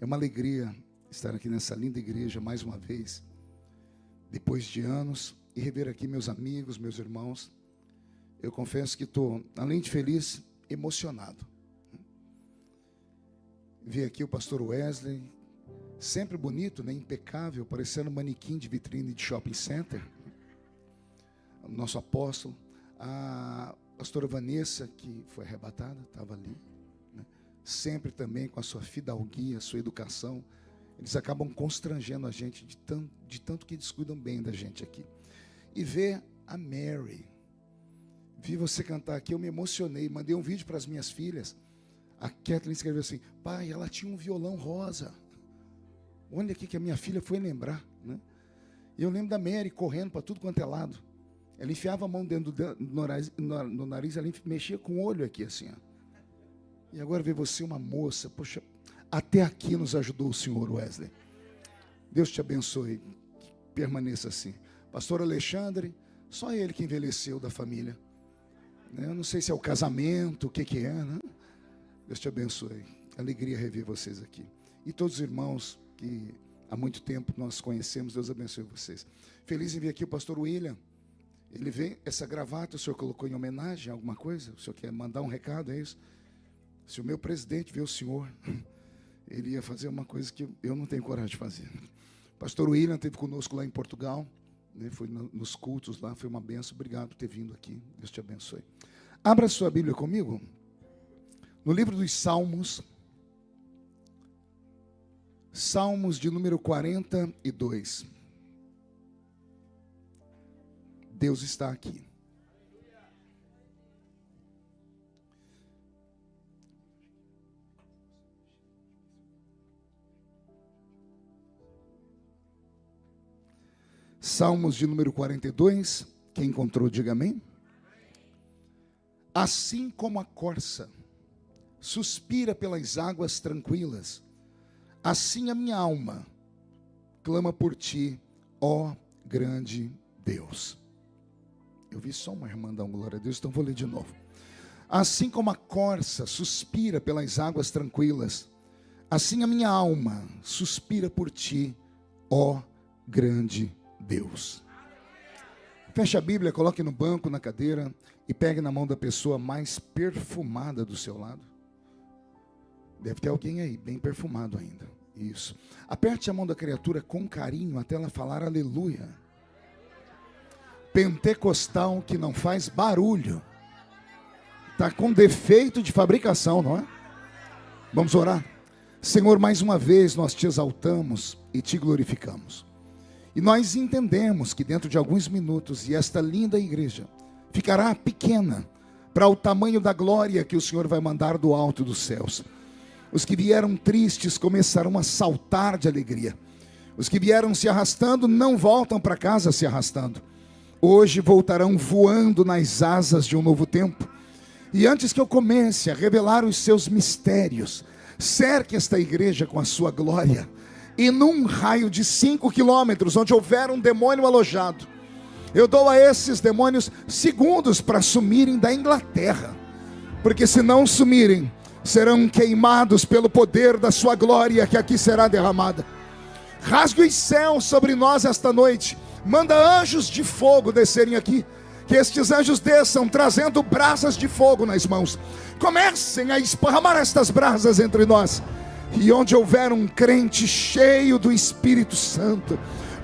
É uma alegria estar aqui nessa linda igreja mais uma vez, depois de anos, e rever aqui meus amigos, meus irmãos. Eu confesso que estou, além de feliz, emocionado. Vi aqui o pastor Wesley, sempre bonito, né? Impecável, parecendo um manequim de vitrine de shopping center. O nosso apóstolo. A pastora Vanessa, que foi arrebatada, estava ali, né? Sempre também com a sua fidalguia, a sua educação. Eles acabam constrangendo a gente de tanto que descuidam bem da gente aqui. E ver a Mary. Vi você cantar aqui, eu me emocionei. Mandei um vídeo para as minhas filhas. A Kathleen escreveu assim: pai, ela tinha um violão rosa. Olha aqui que a minha filha foi lembrar, né? E eu lembro da Mary correndo para tudo quanto é lado. Ela enfiava a mão dentro no nariz, ela mexia com o olho aqui assim, ó. E agora ver você, uma moça, poxa, até aqui nos ajudou o senhor Wesley. Deus te abençoe, que permaneça assim. Pastor Alexandre, só ele que envelheceu da família. Eu não sei se é o casamento, o que é, né? Deus te abençoe. Alegria rever vocês aqui. E todos os irmãos que há muito tempo nós conhecemos, Deus abençoe vocês. Feliz em ver aqui o pastor William. Ele vem, essa gravata o senhor colocou em homenagem a alguma coisa? O senhor quer mandar um recado, é isso? Se o meu presidente vê o senhor, ele ia fazer uma coisa que eu não tenho coragem de fazer. O pastor William esteve conosco lá em Portugal, né? Foi nos cultos lá, foi uma benção. Obrigado por ter vindo aqui. Deus te abençoe. Abra sua Bíblia comigo. No livro dos Salmos, Salmos de número 42. Deus está aqui. Salmos de número 42. Quem encontrou, diga amém. Assim como a corça suspira pelas águas tranquilas, assim a minha alma clama por ti, ó grande Deus. Eu vi só uma irmã dar glória a Deus, então vou ler de novo. Assim como a corça suspira pelas águas tranquilas, assim a minha alma suspira por ti, ó grande Deus. Feche a Bíblia, coloque no banco, na cadeira, e pegue na mão da pessoa mais perfumada do seu lado. Deve ter alguém aí, bem perfumado ainda. Isso. Aperte a mão da criatura com carinho até ela falar aleluia. Pentecostal que não faz barulho. Está com defeito de fabricação, não é? Vamos orar? Senhor, mais uma vez nós te exaltamos e te glorificamos. E nós entendemos que dentro de alguns minutos, e esta linda igreja ficará pequena para o tamanho da glória que o Senhor vai mandar do alto dos céus. Os que vieram tristes começarão a saltar de alegria. Os que vieram se arrastando não voltam para casa se arrastando. Hoje voltarão voando nas asas de um novo tempo. E antes que eu comece a revelar os seus mistérios, cerque esta igreja com a sua glória. E num raio de 5 quilômetros, onde houver um demônio alojado, eu dou a esses demônios segundos para sumirem da Inglaterra. Porque se não sumirem, serão queimados pelo poder da sua glória que aqui será derramada. Rasgue os céus sobre nós esta noite. Manda anjos de fogo descerem aqui. Que estes anjos desçam trazendo brasas de fogo nas mãos. Comecem a esparramar estas brasas entre nós. E onde houver um crente cheio do Espírito Santo,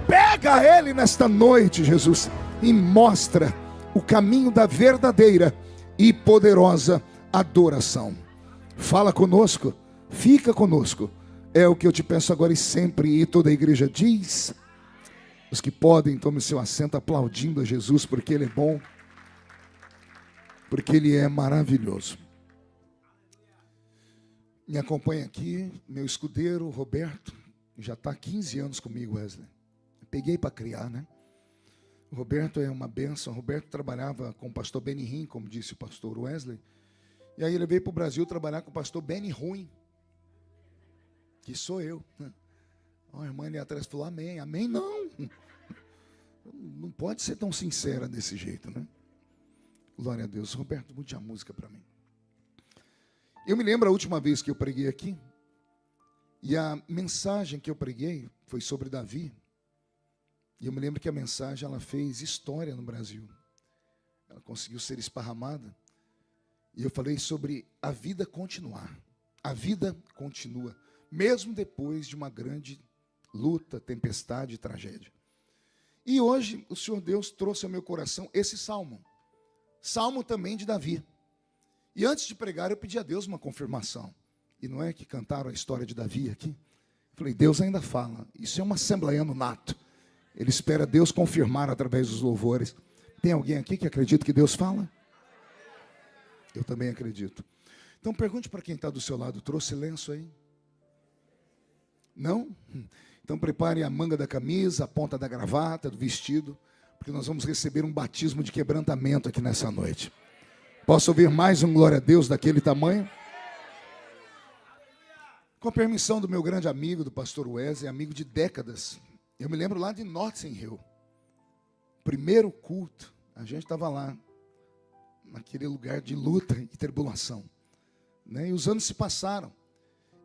pega ele nesta noite, Jesus, e mostra o caminho da verdadeira e poderosa adoração. Fala conosco, fica conosco. É o que eu te peço agora e sempre. E toda a igreja diz. Os que podem, tomem seu assento aplaudindo a Jesus, porque Ele é bom, porque Ele é maravilhoso. Me acompanha aqui, meu escudeiro, Roberto, já está há 15 anos comigo, Wesley. Peguei para criar, né? O Roberto é uma bênção. O Roberto trabalhava com o pastor Benny Hinn, como disse o pastor Wesley. E aí ele veio para o Brasil trabalhar com o pastor Benny Ruim, que sou eu. A irmã ali atrás falou, amém. Amém não. Não pode ser tão sincera desse jeito, né? Glória a Deus. Roberto, mude a música para mim. Eu me lembro a última vez que eu preguei aqui, E a mensagem que eu preguei foi sobre Davi. E eu me lembro que a mensagem ela fez história no Brasil. Ela conseguiu ser esparramada. E eu falei sobre a vida continuar. A vida continua, mesmo depois de uma grande luta, tempestade e tragédia. E hoje o Senhor Deus trouxe ao meu coração esse salmo. Salmo também de Davi. E antes de pregar eu pedi a Deus uma confirmação. E não é que cantaram a história de Davi aqui? Falei, Deus ainda fala. Isso é um assembleiano nato. Ele espera Deus confirmar através dos louvores. Tem alguém aqui que acredita que Deus fala? Eu também acredito. Então pergunte para quem está do seu lado, trouxe lenço aí? Não? Então prepare a manga da camisa, a ponta da gravata, do vestido, porque nós vamos receber um batismo de quebrantamento aqui nessa noite. Posso ouvir mais um glória a Deus daquele tamanho? Com a permissão do meu grande amigo, do pastor Wesley, amigo de décadas, eu me lembro lá de Notting Hill, primeiro culto, a gente estava lá, naquele lugar de luta e tribulação, né? E os anos se passaram,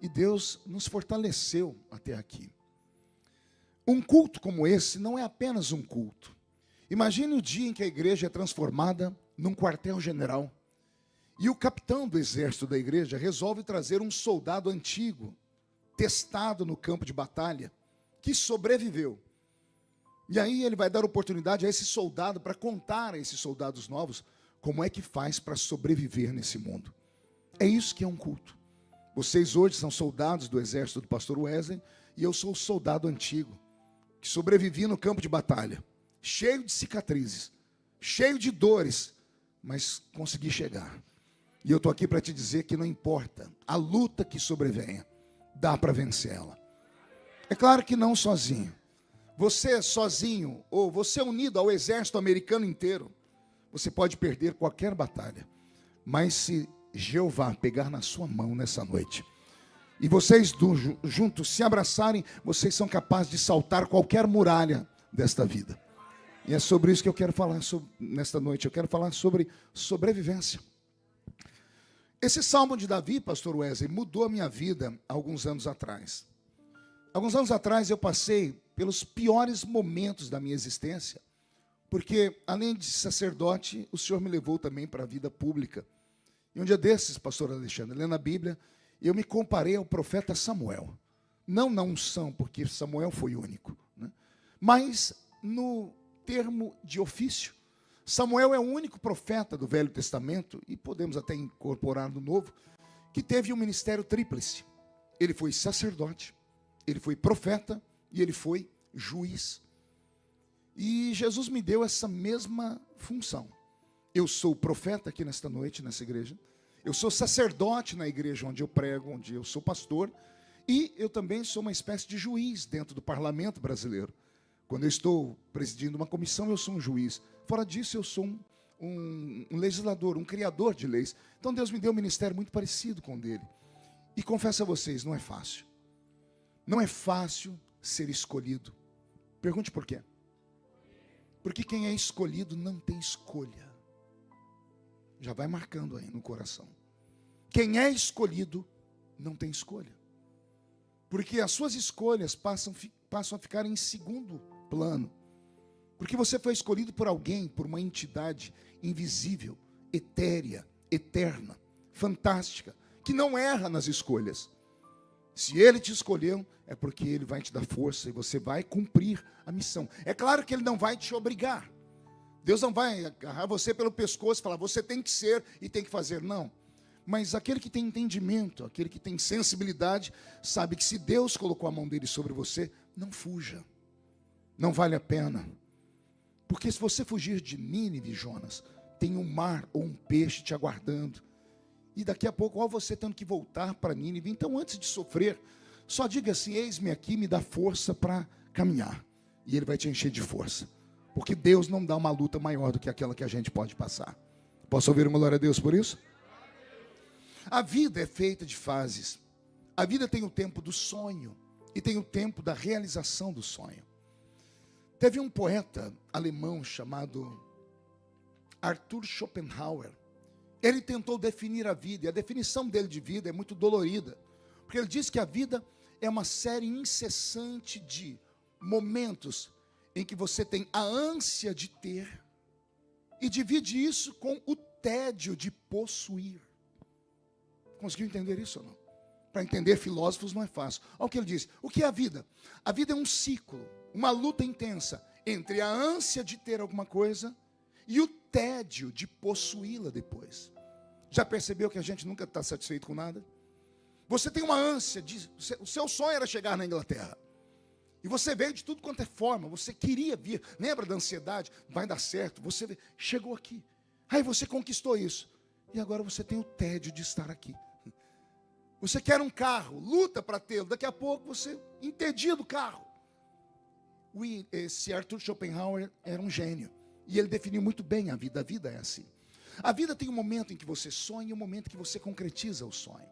e Deus nos fortaleceu até aqui. Um culto como esse não é apenas um culto. Imagine o dia em que a igreja é transformada num quartel-general, e o capitão do exército da igreja resolve trazer um soldado antigo, testado no campo de batalha, que sobreviveu. E aí ele vai dar oportunidade a esse soldado para contar a esses soldados novos como é que faz para sobreviver nesse mundo. É isso que é um culto. Vocês hoje são soldados do exército do pastor Wesley, e eu sou o soldado antigo, que sobrevivi no campo de batalha, cheio de cicatrizes, cheio de dores, mas consegui chegar. E eu estou aqui para te dizer que não importa a luta que sobrevenha, dá para vencê-la. É claro que não sozinho. Você sozinho, ou você unido ao exército americano inteiro, você pode perder qualquer batalha. Mas se Jeová pegar na sua mão nessa noite, e vocês juntos se abraçarem, vocês são capazes de saltar qualquer muralha desta vida. E é sobre isso que eu quero falar nesta noite. Eu quero falar sobre sobrevivência. Esse salmo de Davi, pastor Wesley, mudou a minha vida há alguns anos atrás. Alguns anos atrás eu passei pelos piores momentos da minha existência, porque além de sacerdote, o Senhor me levou também para a vida pública. E um dia desses, pastor Alexandre, lendo a Bíblia, eu me comparei ao profeta Samuel. Não na unção, porque Samuel foi único, né? Mas no termo de ofício. Samuel é o único profeta do Velho Testamento, e podemos até incorporar no Novo, que teve um ministério tríplice. Ele foi sacerdote, ele foi profeta e ele foi juiz. E Jesus me deu essa mesma função. Eu sou profeta aqui nesta noite, nessa igreja. Eu sou sacerdote na igreja onde eu prego, onde eu sou pastor. E eu também sou uma espécie de juiz dentro do parlamento brasileiro. Quando eu estou presidindo uma comissão, eu sou um juiz. Fora disso, eu sou um legislador, um criador de leis. Então Deus me deu um ministério muito parecido com o dele. E confesso a vocês, não é fácil. Não é fácil ser escolhido. Pergunte por quê. Porque quem é escolhido não tem escolha. Já vai marcando aí no coração. Quem é escolhido não tem escolha. Porque as suas escolhas passam a ficar em segundo plano. Porque você foi escolhido por alguém, por uma entidade invisível, etérea, eterna, fantástica, que não erra nas escolhas. Se ele te escolheu, é porque ele vai te dar força e você vai cumprir a missão. É claro que ele não vai te obrigar. Deus não vai agarrar você pelo pescoço e falar, você tem que ser e tem que fazer. Não. Mas aquele que tem entendimento, aquele que tem sensibilidade, sabe que se Deus colocou a mão dele sobre você, não fuja. Não vale a pena. Porque se você fugir de Nínive, Jonas, tem um mar ou um peixe te aguardando. E daqui a pouco, olha você tendo que voltar para Nínive. Então, antes de sofrer, só diga assim, eis-me aqui, me dá força para caminhar. E ele vai te encher de força. Porque Deus não dá uma luta maior do que aquela que a gente pode passar. Posso ouvir uma glória a Deus por isso? A vida é feita de fases. A vida tem o tempo do sonho e tem o tempo da realização do sonho. Teve um poeta alemão chamado Arthur Schopenhauer. Ele tentou definir a vida, e a definição dele de vida é muito dolorida, porque ele diz que a vida é uma série incessante de momentos em que você tem a ânsia de ter e divide isso com o tédio de possuir. Conseguiu entender isso ou não? Para entender filósofos não é fácil. Olha o que ele diz. O que é a vida? A vida é um ciclo, uma luta intensa entre a ânsia de ter alguma coisa e o tédio de possuí-la depois. Já percebeu que a gente nunca está satisfeito com nada? Você tem uma ânsia, o seu sonho era chegar na Inglaterra. E você veio de tudo quanto é forma, você queria vir. Lembra da ansiedade? Vai dar certo, você chegou aqui. Aí você conquistou isso. E agora você tem o tédio de estar aqui. Você quer um carro, luta para tê-lo. Daqui a pouco você entedia do carro. Esse Arthur Schopenhauer era um gênio. E ele definiu muito bem a vida. A vida é assim. A vida tem um momento em que você sonha e um momento em que você concretiza o sonho.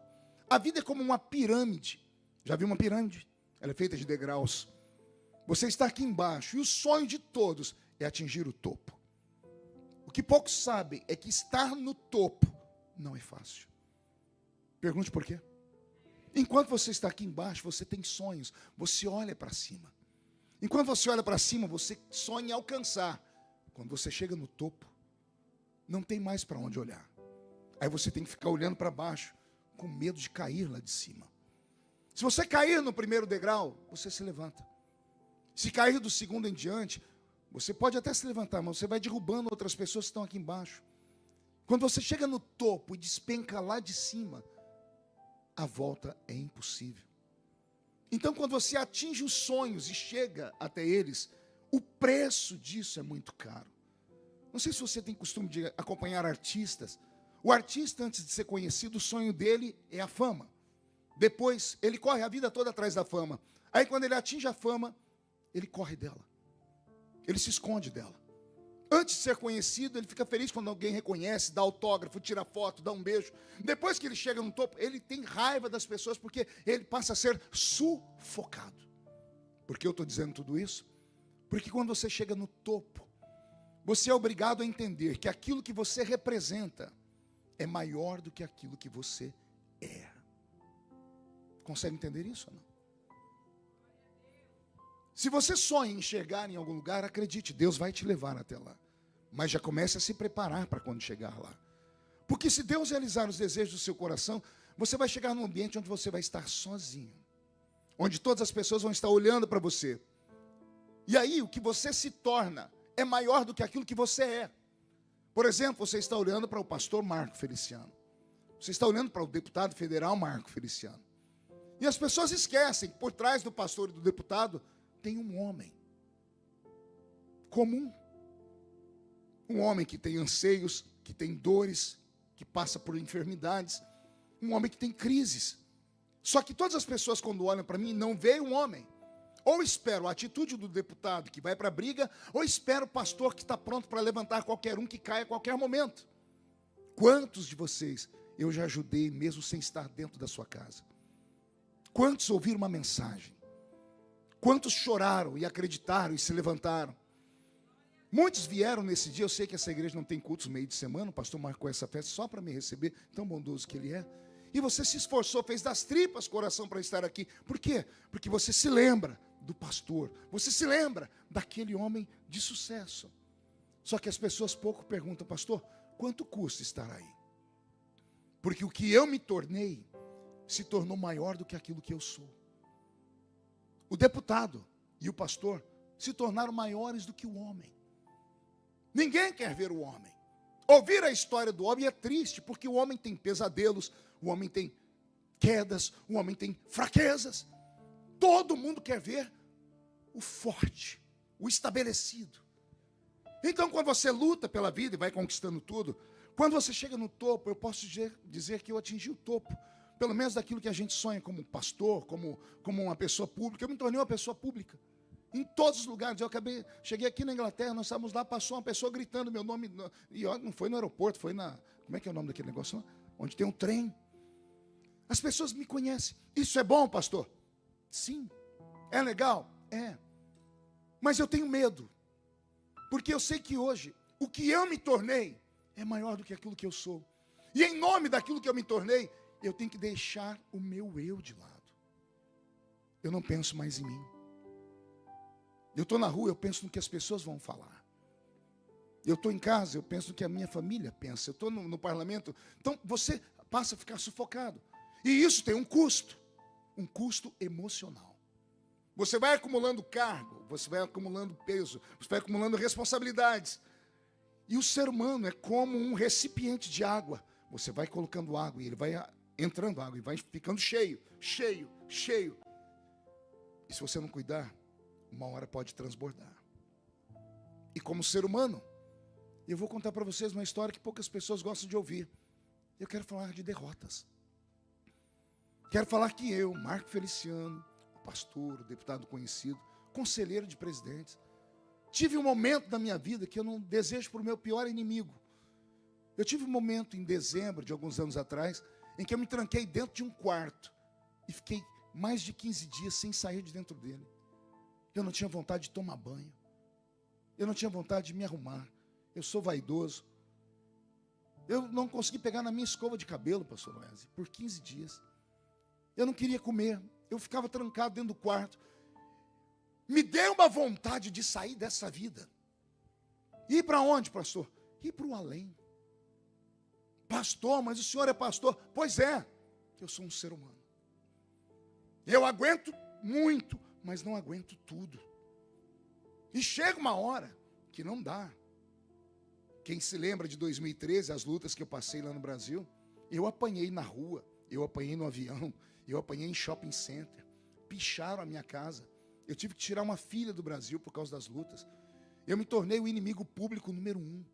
A vida é como uma pirâmide. Já viu uma pirâmide? Ela é feita de degraus. Você está aqui embaixo e o sonho de todos é atingir o topo. O que poucos sabem é que estar no topo não é fácil. Pergunte por quê? Enquanto você está aqui embaixo, você tem sonhos, você olha para cima. Enquanto você olha para cima, você sonha em alcançar. Quando você chega no topo, não tem mais para onde olhar. Aí você tem que ficar olhando para baixo, com medo de cair lá de cima. Se você cair no primeiro degrau, você se levanta. Se cair do segundo em diante, você pode até se levantar, mas você vai derrubando outras pessoas que estão aqui embaixo. Quando você chega no topo e despenca lá de cima, a volta é impossível. Então, quando você atinge os sonhos e chega até eles, o preço disso é muito caro. Não sei se você tem costume de acompanhar artistas. O artista, antes de ser conhecido, o sonho dele é a fama. Depois, ele corre a vida toda atrás da fama. Aí, quando ele atinge a fama, ele corre dela. Ele se esconde dela. Antes de ser conhecido, ele fica feliz quando alguém reconhece, dá autógrafo, tira foto, dá um beijo. Depois que ele chega no topo, ele tem raiva das pessoas porque ele passa a ser sufocado. Por que eu estou dizendo tudo isso? Porque quando você chega no topo, você é obrigado a entender que aquilo que você representa é maior do que aquilo que você é. Consegue entender isso ou não? Se você sonha em chegar em algum lugar, acredite, Deus vai te levar até lá. Mas já comece a se preparar para quando chegar lá. Porque se Deus realizar os desejos do seu coração, você vai chegar num ambiente onde você vai estar sozinho. Onde todas as pessoas vão estar olhando para você. E aí, o que você se torna é maior do que aquilo que você é. Por exemplo, você está olhando para o pastor Marco Feliciano. Você está olhando para o deputado federal Marco Feliciano. E as pessoas esquecem que por trás do pastor e do deputado tem um homem comum. Um homem que tem anseios, que tem dores, que passa por enfermidades. Um homem que tem crises. Só que todas as pessoas, quando olham para mim, não veem um homem. Ou espero a atitude do deputado que vai para a briga, ou espero o pastor que está pronto para levantar qualquer um que caia a qualquer momento. Quantos de vocês eu já ajudei mesmo sem estar dentro da sua casa? Quantos ouviram uma mensagem? Quantos choraram e acreditaram e se levantaram? Muitos vieram nesse dia. Eu sei que essa igreja não tem cultos meio de semana. O pastor marcou essa festa só para me receber, tão bondoso que ele é. E você se esforçou, fez das tripas coração para estar aqui. Por quê? Porque você se lembra do pastor. Você se lembra daquele homem de sucesso. Só que as pessoas pouco perguntam, pastor, quanto custa estar aí? Porque o que eu me tornei se tornou maior do que aquilo que eu sou. O deputado e o pastor se tornaram maiores do que o homem. Ninguém quer ver o homem. Ouvir a história do homem é triste, porque o homem tem pesadelos, o homem tem quedas, o homem tem fraquezas. Todo mundo quer ver o forte, o estabelecido. Então, quando você luta pela vida e vai conquistando tudo, quando você chega no topo, eu posso dizer que eu atingi o topo. Pelo menos daquilo que a gente sonha como pastor, como uma pessoa pública. Eu me tornei uma pessoa pública. Em todos os lugares. Cheguei aqui na Inglaterra, nós estávamos lá, passou uma pessoa gritando meu nome. E não foi no aeroporto, foi na... Como é que é o nome daquele negócio? Onde tem um trem. As pessoas me conhecem. Isso é bom, pastor? Sim. É legal? É. Mas eu tenho medo. Porque eu sei que hoje, o que eu me tornei é maior do que aquilo que eu sou. E em nome daquilo que eu me tornei, eu tenho que deixar o meu eu de lado. eu não penso mais em mim. Eu estou na rua, eu penso no que as pessoas vão falar. Eu estou em casa, eu penso no que a minha família pensa. Eu estou no parlamento. Então, você passa a ficar sufocado. E isso tem um custo emocional. Você vai acumulando cargo, você vai acumulando peso, você vai acumulando responsabilidades. E o ser humano é como um recipiente de água. Você vai colocando água e ele vai entrando água e vai ficando cheio, cheio, cheio. E se você não cuidar, uma hora pode transbordar. E como ser humano, eu vou contar para vocês uma história que poucas pessoas gostam de ouvir. Eu quero falar de derrotas. Quero falar que eu, Marco Feliciano, o pastor, o deputado conhecido, conselheiro de presidentes, tive um momento da minha vida que eu não desejo para o meu pior inimigo. Eu tive um momento em dezembro de alguns anos atrás, em que eu me tranquei dentro de um quarto e fiquei mais de 15 dias sem sair de dentro dele. Eu não tinha vontade de tomar banho. Eu não tinha vontade de me arrumar. Eu sou vaidoso. Eu não consegui pegar na minha escova de cabelo, pastor Wesley, por 15 dias. Eu não queria comer. Eu ficava trancado dentro do quarto. Me deu uma vontade de sair dessa vida. Ir para onde, pastor? Ir para o além. Pastor, mas o senhor é pastor? Pois é, eu sou um ser humano. Eu aguento muito, mas não aguento tudo. E chega uma hora que não dá. Quem se lembra de 2013, as lutas que eu passei lá no Brasil, eu apanhei na rua, eu apanhei no avião, eu apanhei em shopping center, picharam a minha casa. Eu tive que tirar uma filha do Brasil por causa das lutas. Eu me tornei o inimigo público número 1.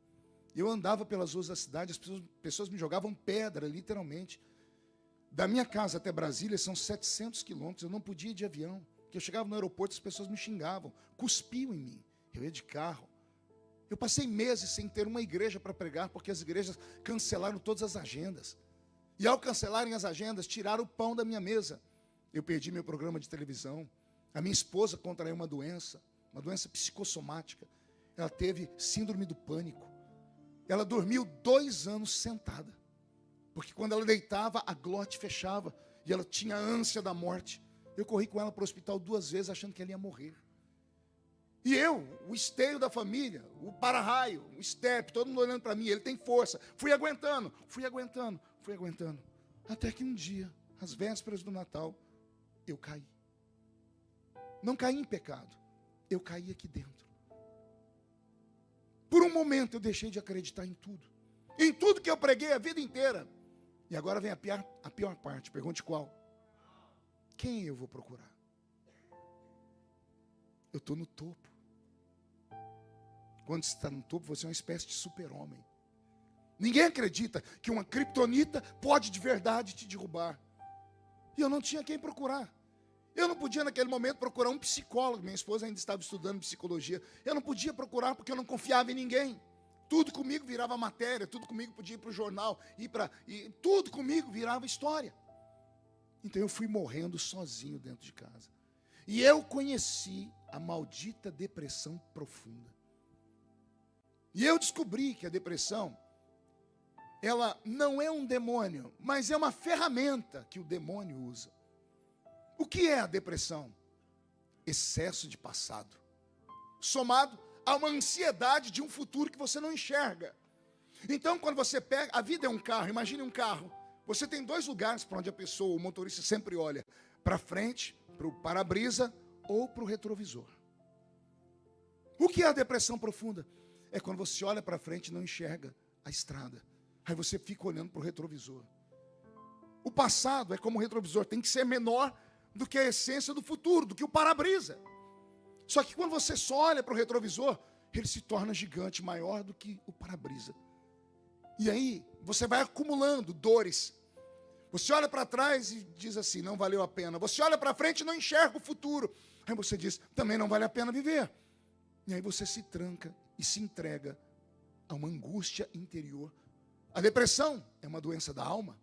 Eu andava pelas ruas da cidade, as pessoas me jogavam pedra, literalmente. Da minha casa até Brasília são 700 quilômetros, eu não podia ir de avião. Porque eu chegava no aeroporto, as pessoas me xingavam, cuspiam em mim. Eu ia de carro. Eu passei meses sem ter uma igreja para pregar, porque as igrejas cancelaram todas as agendas. E ao cancelarem as agendas, tiraram o pão da minha mesa. Eu perdi meu programa de televisão. A minha esposa contraiu uma doença psicossomática. Ela teve síndrome do pânico. Ela dormiu 2 anos sentada. Porque quando ela deitava, a glote fechava. E ela tinha ânsia da morte. Eu corri com ela para o hospital 2 vezes, achando que ela ia morrer. E eu, o esteio da família, o para-raio, o estepe, todo mundo olhando para mim, ele tem força. Fui aguentando. Até que um dia, às vésperas do Natal, eu caí. Não caí em pecado, eu caí aqui dentro. Por um momento eu deixei de acreditar em tudo. Em tudo que eu preguei a vida inteira. E agora vem a pior parte, pergunte qual. Quem eu vou procurar? Eu estou no topo. Quando você está no topo, você é uma espécie de super-homem. Ninguém acredita que uma criptonita pode de verdade te derrubar. E eu não tinha quem procurar. Eu não podia naquele momento procurar um psicólogo. Minha esposa ainda estava estudando psicologia. Eu não podia procurar porque eu não confiava em ninguém. Tudo comigo virava matéria, tudo comigo podia ir para o jornal, tudo comigo virava história. Então eu fui morrendo sozinho dentro de casa. E eu conheci a maldita depressão profunda. E eu descobri que a depressão, ela não é um demônio, mas é uma ferramenta que o demônio usa. O que é a depressão? Excesso de passado, somado a uma ansiedade de um futuro que você não enxerga. Então, quando você pega, a vida é um carro, imagine um carro. Você tem 2 lugares para onde a pessoa, o motorista sempre olha, para frente, para o para-brisa ou para o retrovisor. O que é a depressão profunda? É quando você olha para frente e não enxerga a estrada. Aí você fica olhando para o retrovisor. O passado é como o retrovisor, tem que ser menor do que a essência do futuro, do que o para-brisa. Só que quando você só olha para o retrovisor, ele se torna gigante, maior do que o para-brisa. E aí, você vai acumulando dores. Você olha para trás e diz assim, não valeu a pena. Você olha para frente e não enxerga o futuro. Aí você diz, também não vale a pena viver. E aí você se tranca e se entrega a uma angústia interior. A depressão é uma doença da alma.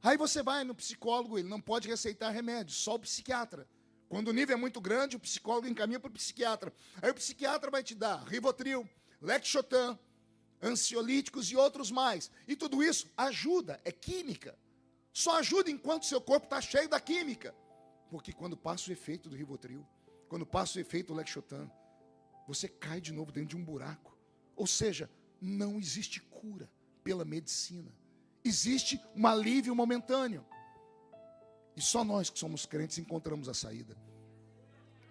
Aí você vai no psicólogo, ele não pode receitar remédio, só o psiquiatra. Quando o nível é muito grande, o psicólogo encaminha para o psiquiatra. Aí o psiquiatra vai te dar Rivotril, Lexotan, ansiolíticos e outros mais. E tudo isso ajuda, é química. Só ajuda enquanto seu corpo está cheio da química. Porque quando passa o efeito do Rivotril, quando passa o efeito do Lexotan, você cai de novo dentro de um buraco. Ou seja, não existe cura pela medicina. Existe um alívio momentâneo. E só nós que somos crentes encontramos a saída.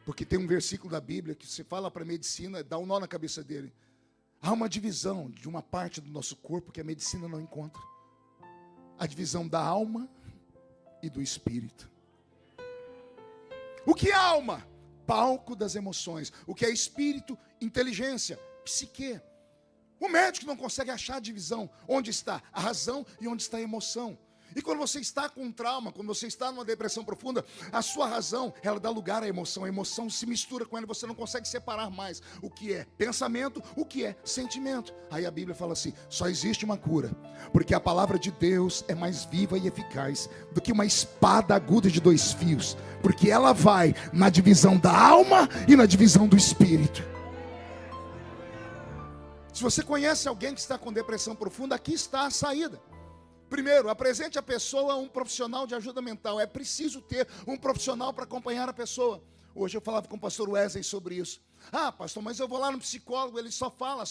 Porque tem um versículo da Bíblia que você fala para a medicina, dá um nó na cabeça dele. Há uma divisão de uma parte do nosso corpo que a medicina não encontra. A divisão da alma e do espírito. O que é alma? Palco das emoções. O que é espírito? Inteligência, psique. O médico não consegue achar a divisão. Onde está a razão e onde está a emoção. E quando você está com um trauma, quando você está numa depressão profunda, a sua razão, ela dá lugar à emoção. A emoção se mistura com ela e você não consegue separar mais o que é pensamento, o que é sentimento. Aí a Bíblia fala assim, só existe uma cura, porque a palavra de Deus é mais viva e eficaz do que uma espada aguda de 2 fios, porque ela vai na divisão da alma e na divisão do espírito. Se você conhece alguém que está com depressão profunda, aqui está a saída. Primeiro, apresente a pessoa a um profissional de ajuda mental. É preciso ter um profissional para acompanhar a pessoa. Hoje eu falava com o pastor Wesley sobre isso. Ah, pastor, mas eu vou lá no psicólogo, ele só fala,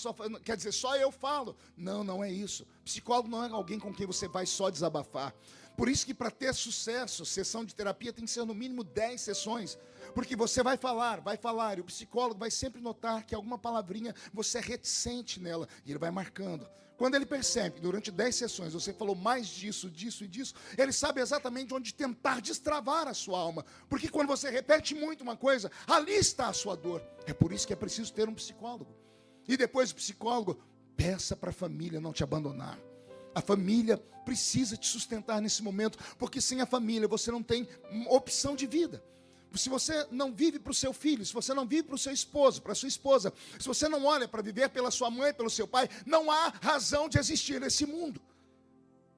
quer dizer, só eu falo. Não, não é isso. Psicólogo não é alguém com quem você vai só desabafar. Por isso que para ter sucesso, sessão de terapia tem que ser no mínimo 10 sessões. Porque você vai falar, e o psicólogo vai sempre notar que alguma palavrinha você é reticente nela. E ele vai marcando. Quando ele percebe que durante 10 sessões você falou mais disso, disso e disso, ele sabe exatamente onde tentar destravar a sua alma. Porque quando você repete muito uma coisa, ali está a sua dor. É por isso que é preciso ter um psicólogo. E depois do psicólogo, peça para a família não te abandonar. A família precisa te sustentar nesse momento, porque sem a família você não tem opção de vida. Se você não vive para o seu filho, se você não vive para o seu esposo, para a sua esposa, se você não olha para viver pela sua mãe, pelo seu pai, não há razão de existir nesse mundo.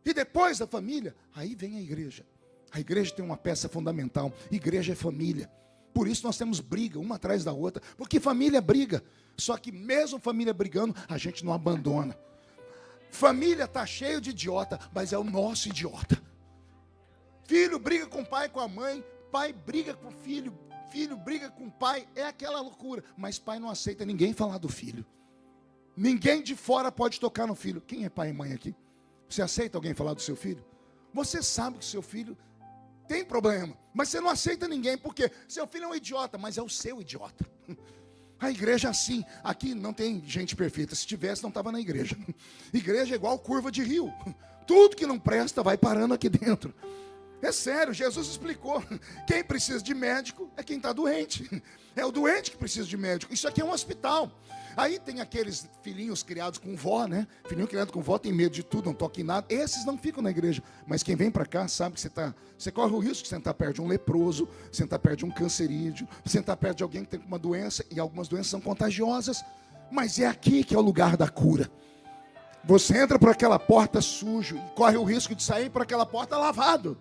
E depois da família, aí vem a igreja. A igreja tem uma peça fundamental. Igreja é família. Por isso nós temos briga, uma atrás da outra. Porque família briga. Só que mesmo família brigando, a gente não abandona. Família está cheio de idiota, mas é o nosso idiota. Filho briga com o pai e com a mãe. Pai briga com o filho, filho briga com o pai, é aquela loucura. Mas pai não aceita ninguém falar do filho. Ninguém de fora pode tocar no filho. Quem é pai e mãe aqui? Você aceita alguém falar do seu filho? Você sabe que o seu filho tem problema, mas você não aceita ninguém, porque seu filho é um idiota, mas é o seu idiota. A igreja é assim, aqui não tem gente perfeita, se tivesse não estava na igreja. Igreja é igual curva de rio, tudo que não presta vai parando aqui dentro. É sério, Jesus explicou. Quem precisa de médico é quem está doente. É o doente que precisa de médico. Isso aqui é um hospital. Aí tem aqueles filhinhos criados com vó, né? Filhinho criado com vó tem medo de tudo, não toca em nada. Esses não ficam na igreja. Mas quem vem para cá sabe que você corre o risco de sentar perto de um leproso, sentar perto de um cancerídeo, sentar perto de alguém que tem uma doença, e algumas doenças são contagiosas. Mas é aqui que é o lugar da cura. Você entra por aquela porta sujo e corre o risco de sair por aquela porta lavado.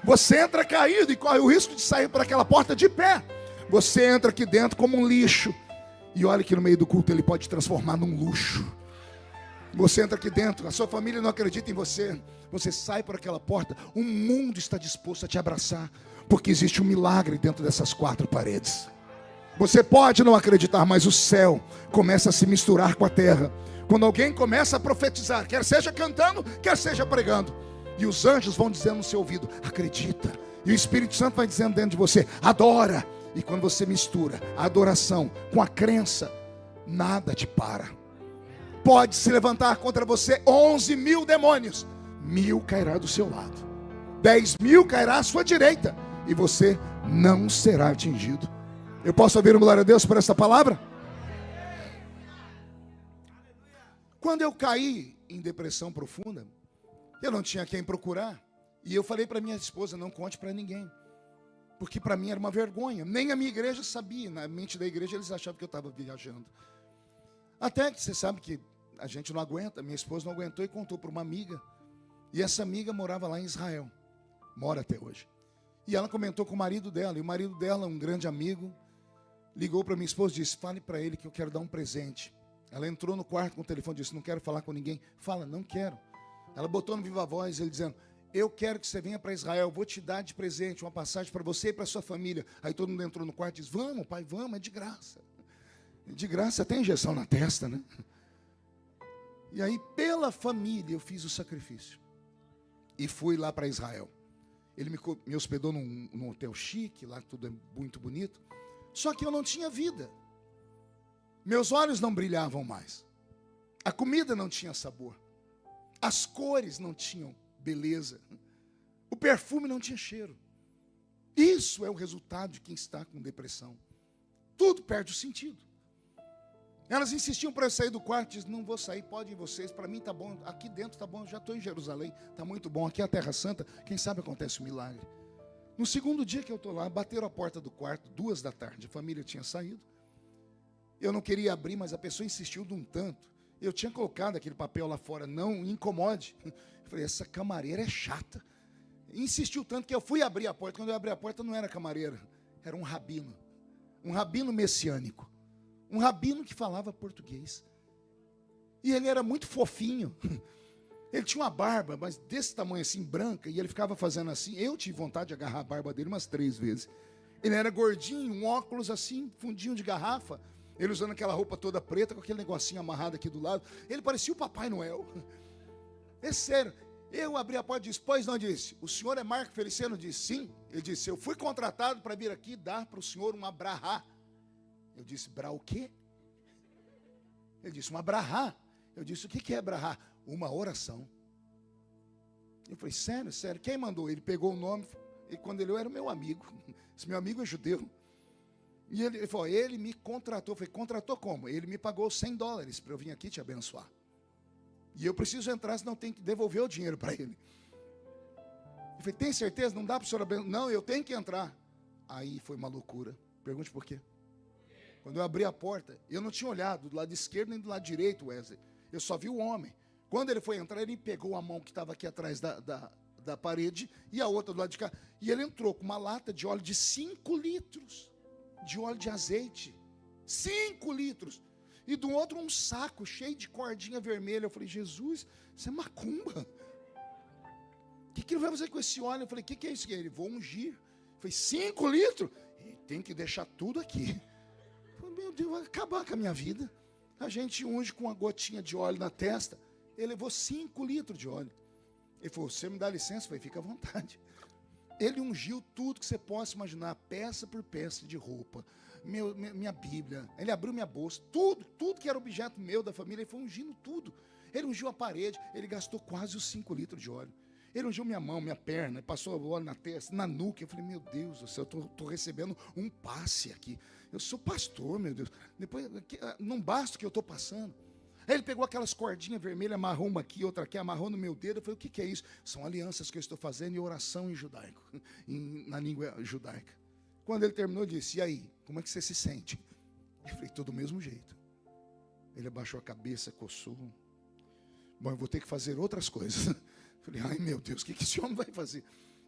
Você entra caído e corre o risco de sair por aquela porta de pé. Você entra aqui dentro como um lixo. E olha que no meio do culto ele pode te transformar num luxo. Você entra aqui dentro, a sua família não acredita em você. Você sai por aquela porta, o mundo está disposto a te abraçar. Porque existe um milagre dentro dessas 4 paredes. Você pode não acreditar, mas o céu começa a se misturar com a terra. Quando alguém começa a profetizar, quer seja cantando, quer seja pregando, e os anjos vão dizendo no seu ouvido, acredita. E o Espírito Santo vai dizendo dentro de você, adora. E quando você mistura a adoração com a crença, nada te para. Pode se levantar contra você 11 mil demônios, 1000 cairá do seu lado, 10.000 cairá à sua direita, e você não será atingido. Eu posso ouvir um glória a Deus por essa palavra? Quando eu caí em depressão profunda, eu não tinha quem procurar. E eu falei para minha esposa, não conte para ninguém. Porque para mim era uma vergonha. Nem a minha igreja sabia. Na mente da igreja eles achavam que eu estava viajando. Até que você sabe que a gente não aguenta. Minha esposa não aguentou e contou para uma amiga. E essa amiga morava lá em Israel. Mora até hoje. E ela comentou com o marido dela. E o marido dela, um grande amigo, ligou para minha esposa e disse, fale para ele que eu quero dar um presente. Ela entrou no quarto com o telefone e disse, não quero falar com ninguém. Fala, não quero. Ela botou no viva voz, ele dizendo, eu quero que você venha para Israel, eu vou te dar de presente uma passagem para você e para sua família. Aí todo mundo entrou no quarto e disse, vamos, pai, vamos, é de graça. De graça até injeção na testa, né? E aí, pela família, eu fiz o sacrifício. E fui lá para Israel. Ele me hospedou num hotel chique, lá tudo é muito bonito. Só que eu não tinha vida. Meus olhos não brilhavam mais. A comida não tinha sabor. As cores não tinham beleza. O perfume não tinha cheiro. Isso é o resultado de quem está com depressão. Tudo perde o sentido. Elas insistiam para eu sair do quarto, diz, não vou sair, podem vocês, para mim tá bom, aqui dentro tá bom, já estou em Jerusalém, tá muito bom, aqui é a Terra Santa, quem sabe acontece um milagre. No segundo dia que eu estou lá, bateram a porta do quarto, 2 da tarde, a família tinha saído. Eu não queria abrir, mas a pessoa insistiu de um tanto. Eu tinha colocado aquele papel lá fora, não incomode. Eu falei, essa camareira é chata. Insistiu tanto que eu fui abrir a porta. Quando eu abri a porta, não era camareira, era um rabino messiânico. Um rabino que falava português. E ele era muito fofinho. Ele tinha uma barba, mas desse tamanho assim, branca, e ele ficava fazendo assim. Eu tive vontade de agarrar a barba dele umas 3 vezes. Ele era gordinho, um óculos assim, fundinho de garrafa. Ele usando aquela roupa toda preta, com aquele negocinho amarrado aqui do lado. Ele parecia o Papai Noel. É sério. Eu abri a porta e disse, pois não, disse, o senhor é Marco Feliciano? Disse, sim. Ele disse, eu fui contratado para vir aqui dar para o senhor uma brahá. Eu disse, brá o quê? Ele disse, uma brahá. Eu disse, o que é brahá? Uma oração. Eu falei, sério, sério, quem mandou? Ele pegou o nome, e quando ele era o meu amigo. Esse meu amigo é judeu. E ele falou, ele me contratou. Eu falei, contratou como? Ele me pagou $100 para eu vir aqui te abençoar. E eu preciso entrar, senão tenho que devolver o dinheiro para ele. Eu falei, tem certeza? Não dá para o senhor abençoar? Não, eu tenho que entrar. Aí foi uma loucura. Pergunte por quê. Quando eu abri a porta, eu não tinha olhado do lado esquerdo nem do lado direito, Wesley. Eu só vi o homem. Quando ele foi entrar, ele pegou a mão que estava aqui atrás da parede e a outra do lado de cá. E ele entrou com uma lata de óleo de 5 litros. De óleo de azeite. 5 litros. E do outro um saco cheio de cordinha vermelha. Eu falei, Jesus, isso é macumba. O que ele vai fazer com esse óleo? Eu falei, o que é isso? Ele, vou ungir. Eu falei, 5 litros? Ele tem que deixar tudo aqui. Meu Deus, vai acabar com a minha vida. A gente unge com uma gotinha de óleo na testa. Ele levou 5 litros de óleo. Ele falou, você me dá licença? Eu falei, fica à vontade. Ele ungiu tudo que você possa imaginar, peça por peça de roupa, minha Bíblia. Ele abriu minha bolsa, tudo que era objeto meu, da família, ele foi ungindo tudo. Ele ungiu a parede, ele gastou quase os 5 litros de óleo. Ele ungiu minha mão, minha perna, passou o óleo na testa, na nuca. Eu falei, meu Deus do céu, eu estou recebendo um passe aqui. Eu sou pastor, meu Deus. Depois, não basta o que eu estou passando. Aí ele pegou aquelas cordinhas vermelhas, amarrou uma aqui, outra aqui, amarrou no meu dedo. Eu falei, o que é isso? São alianças que eu estou fazendo e oração em judaico, na língua judaica. Quando ele terminou, ele disse, e aí, como é que você se sente? Eu falei, tô do mesmo jeito. Ele abaixou a cabeça, coçou. Bom, eu vou ter que fazer outras coisas. Eu falei, ai meu Deus, o que esse homem vai fazer?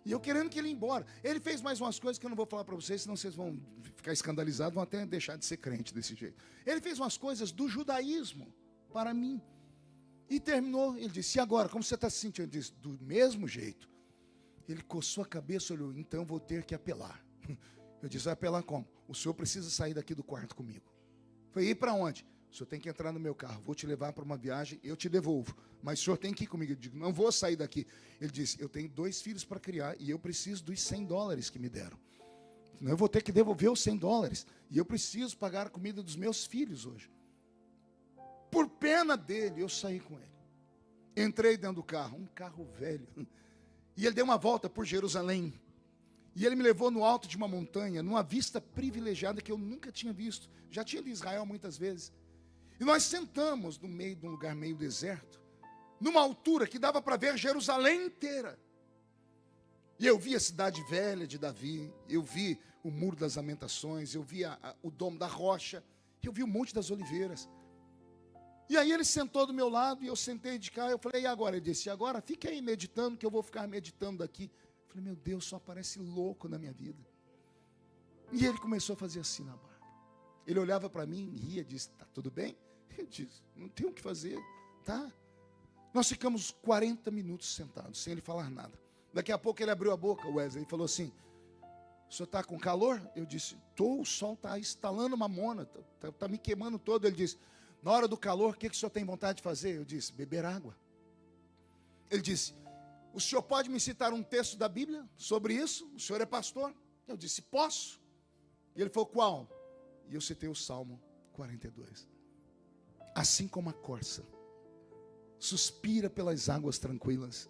E eu querendo que ele ia embora. Ele fez mais umas coisas que eu não vou falar para vocês, senão vocês vão ficar escandalizados, vão até deixar de ser crente desse jeito. Ele fez umas coisas do judaísmo para mim. E terminou, ele disse, e agora, como você está se sentindo? Eu disse, do mesmo jeito. Ele coçou a cabeça, olhou, então eu vou ter que apelar. Eu disse, vai apelar como? O senhor precisa sair daqui do quarto comigo. Foi ir para onde? O senhor tem que entrar no meu carro, vou te levar para uma viagem, eu te devolvo. Mas o senhor tem que ir comigo. Eu digo, não vou sair daqui. Ele disse, eu tenho 2 filhos para criar e eu preciso dos $100 que me deram. Senão eu vou ter que devolver os $100. E eu preciso pagar a comida dos meus filhos hoje. Por pena dele, eu saí com ele. Entrei dentro do carro, um carro velho. E ele deu uma volta por Jerusalém. E ele me levou no alto de uma montanha, numa vista privilegiada que eu nunca tinha visto. Já tinha ido em Israel muitas vezes. E nós sentamos no meio de um lugar meio deserto, numa altura que dava para ver Jerusalém inteira. E eu vi a cidade velha de Davi, eu vi o Muro das Lamentações, eu vi o Domo da Rocha, eu vi o Monte das Oliveiras. E aí ele sentou do meu lado e eu sentei de cá. Eu falei, e agora? Ele disse, agora fica aí meditando, que eu vou ficar meditando daqui. Eu falei, meu Deus, só aparece louco na minha vida. E ele começou a fazer assim na barba. Ele olhava para mim, ria, disse, tá tudo bem? Eu disse, não tenho o que fazer, tá? Nós ficamos 40 minutos sentados, sem ele falar nada. Daqui a pouco ele abriu a boca, Wesley, e falou assim: o senhor está com calor? Eu disse: estou, o sol está estalando mamona, está me queimando todo. Ele disse: na hora do calor, o que o senhor tem vontade de fazer? Eu disse: beber água. Ele disse: o senhor pode me citar um texto da Bíblia sobre isso? O senhor é pastor? Eu disse: posso. E ele falou: qual? E eu citei o Salmo 42. Assim como a corça suspira pelas águas tranquilas,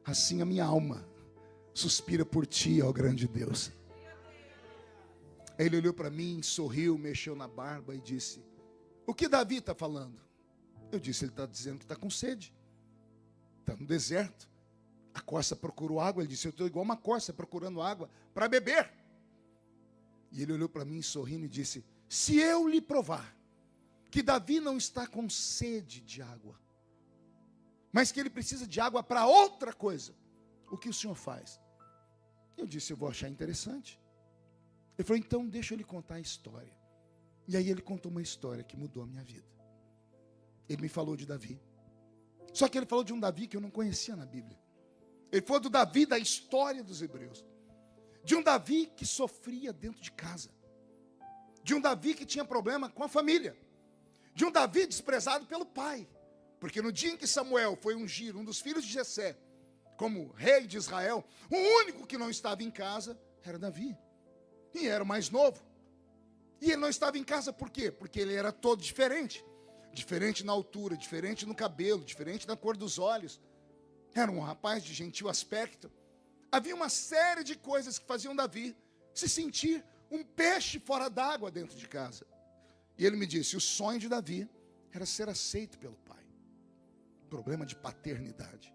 assim a minha alma suspira por ti, ó grande Deus. Aí ele olhou para mim, sorriu, mexeu na barba e disse: o que Davi está falando? Eu disse: ele está dizendo que está com sede, está no deserto. A corça procurou água. Ele disse: eu estou igual uma corça procurando água para beber. E ele olhou para mim sorrindo e disse: se eu lhe provar que Davi não está com sede de água, mas que ele precisa de água para outra coisa, o que o senhor faz? Eu disse: eu vou achar interessante. Ele falou: então deixa eu lhe contar a história. E aí ele contou uma história que mudou a minha vida. Ele me falou de Davi. Só que ele falou de um Davi que eu não conhecia na Bíblia. Ele falou do Davi da história dos hebreus. De um Davi que sofria dentro de casa. De um Davi que tinha problema com a família. De um Davi desprezado pelo pai. Porque no dia em que Samuel foi ungir um dos filhos de Jessé como rei de Israel, o único que não estava em casa era Davi. E era o mais novo. E ele não estava em casa por quê? Porque ele era todo diferente. Diferente na altura, diferente no cabelo, diferente na cor dos olhos. Era um rapaz de gentil aspecto. Havia uma série de coisas que faziam Davi se sentir um peixe fora d'água dentro de casa. E ele me disse: o sonho de Davi era ser aceito pelo pai. Problema de paternidade.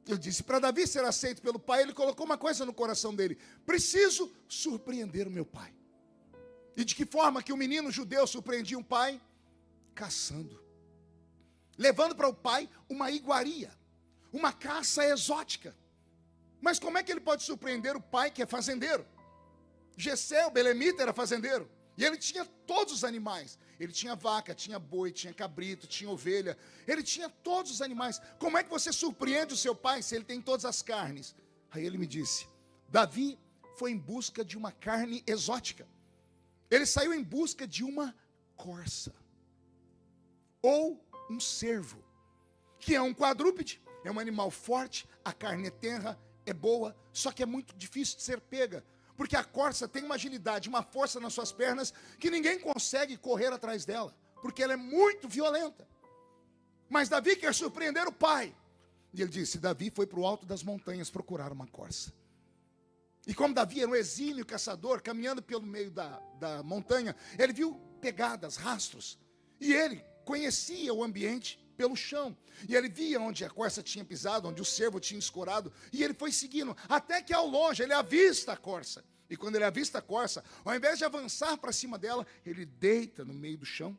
Ele disse: para Davi ser aceito pelo pai, ele colocou uma coisa no coração dele: preciso surpreender o meu pai. E de que forma que o menino judeu surpreendia um pai? Caçando. Levando para o pai uma iguaria, uma caça exótica. Mas como é que ele pode surpreender o pai que é fazendeiro? Jessé, o belemita, era fazendeiro. E ele tinha todos os animais. Ele tinha vaca, tinha boi, tinha cabrito, tinha ovelha. Ele tinha todos os animais. Como é que você surpreende o seu pai se ele tem todas as carnes? Aí ele me disse: Davi foi em busca de uma carne exótica. Ele saiu em busca de uma corça. Ou um cervo. Que é um quadrúpede. É um animal forte, a carne é tenra, é boa, só que é muito difícil de ser pega. Porque a corça tem uma agilidade, uma força nas suas pernas que ninguém consegue correr atrás dela, porque ela é muito violenta. Mas Davi quer surpreender o pai. E ele disse: Davi foi para o alto das montanhas procurar uma corça. E como Davi era um exímio caçador, caminhando pelo meio da montanha, ele viu pegadas, rastros. E ele conhecia o ambiente pelo chão. E ele via onde a corça tinha pisado, onde o cervo tinha escorado. E ele foi seguindo, até que ao longe ele avista a corça. E quando ele avista a corça, ao invés de avançar para cima dela, ele deita no meio do chão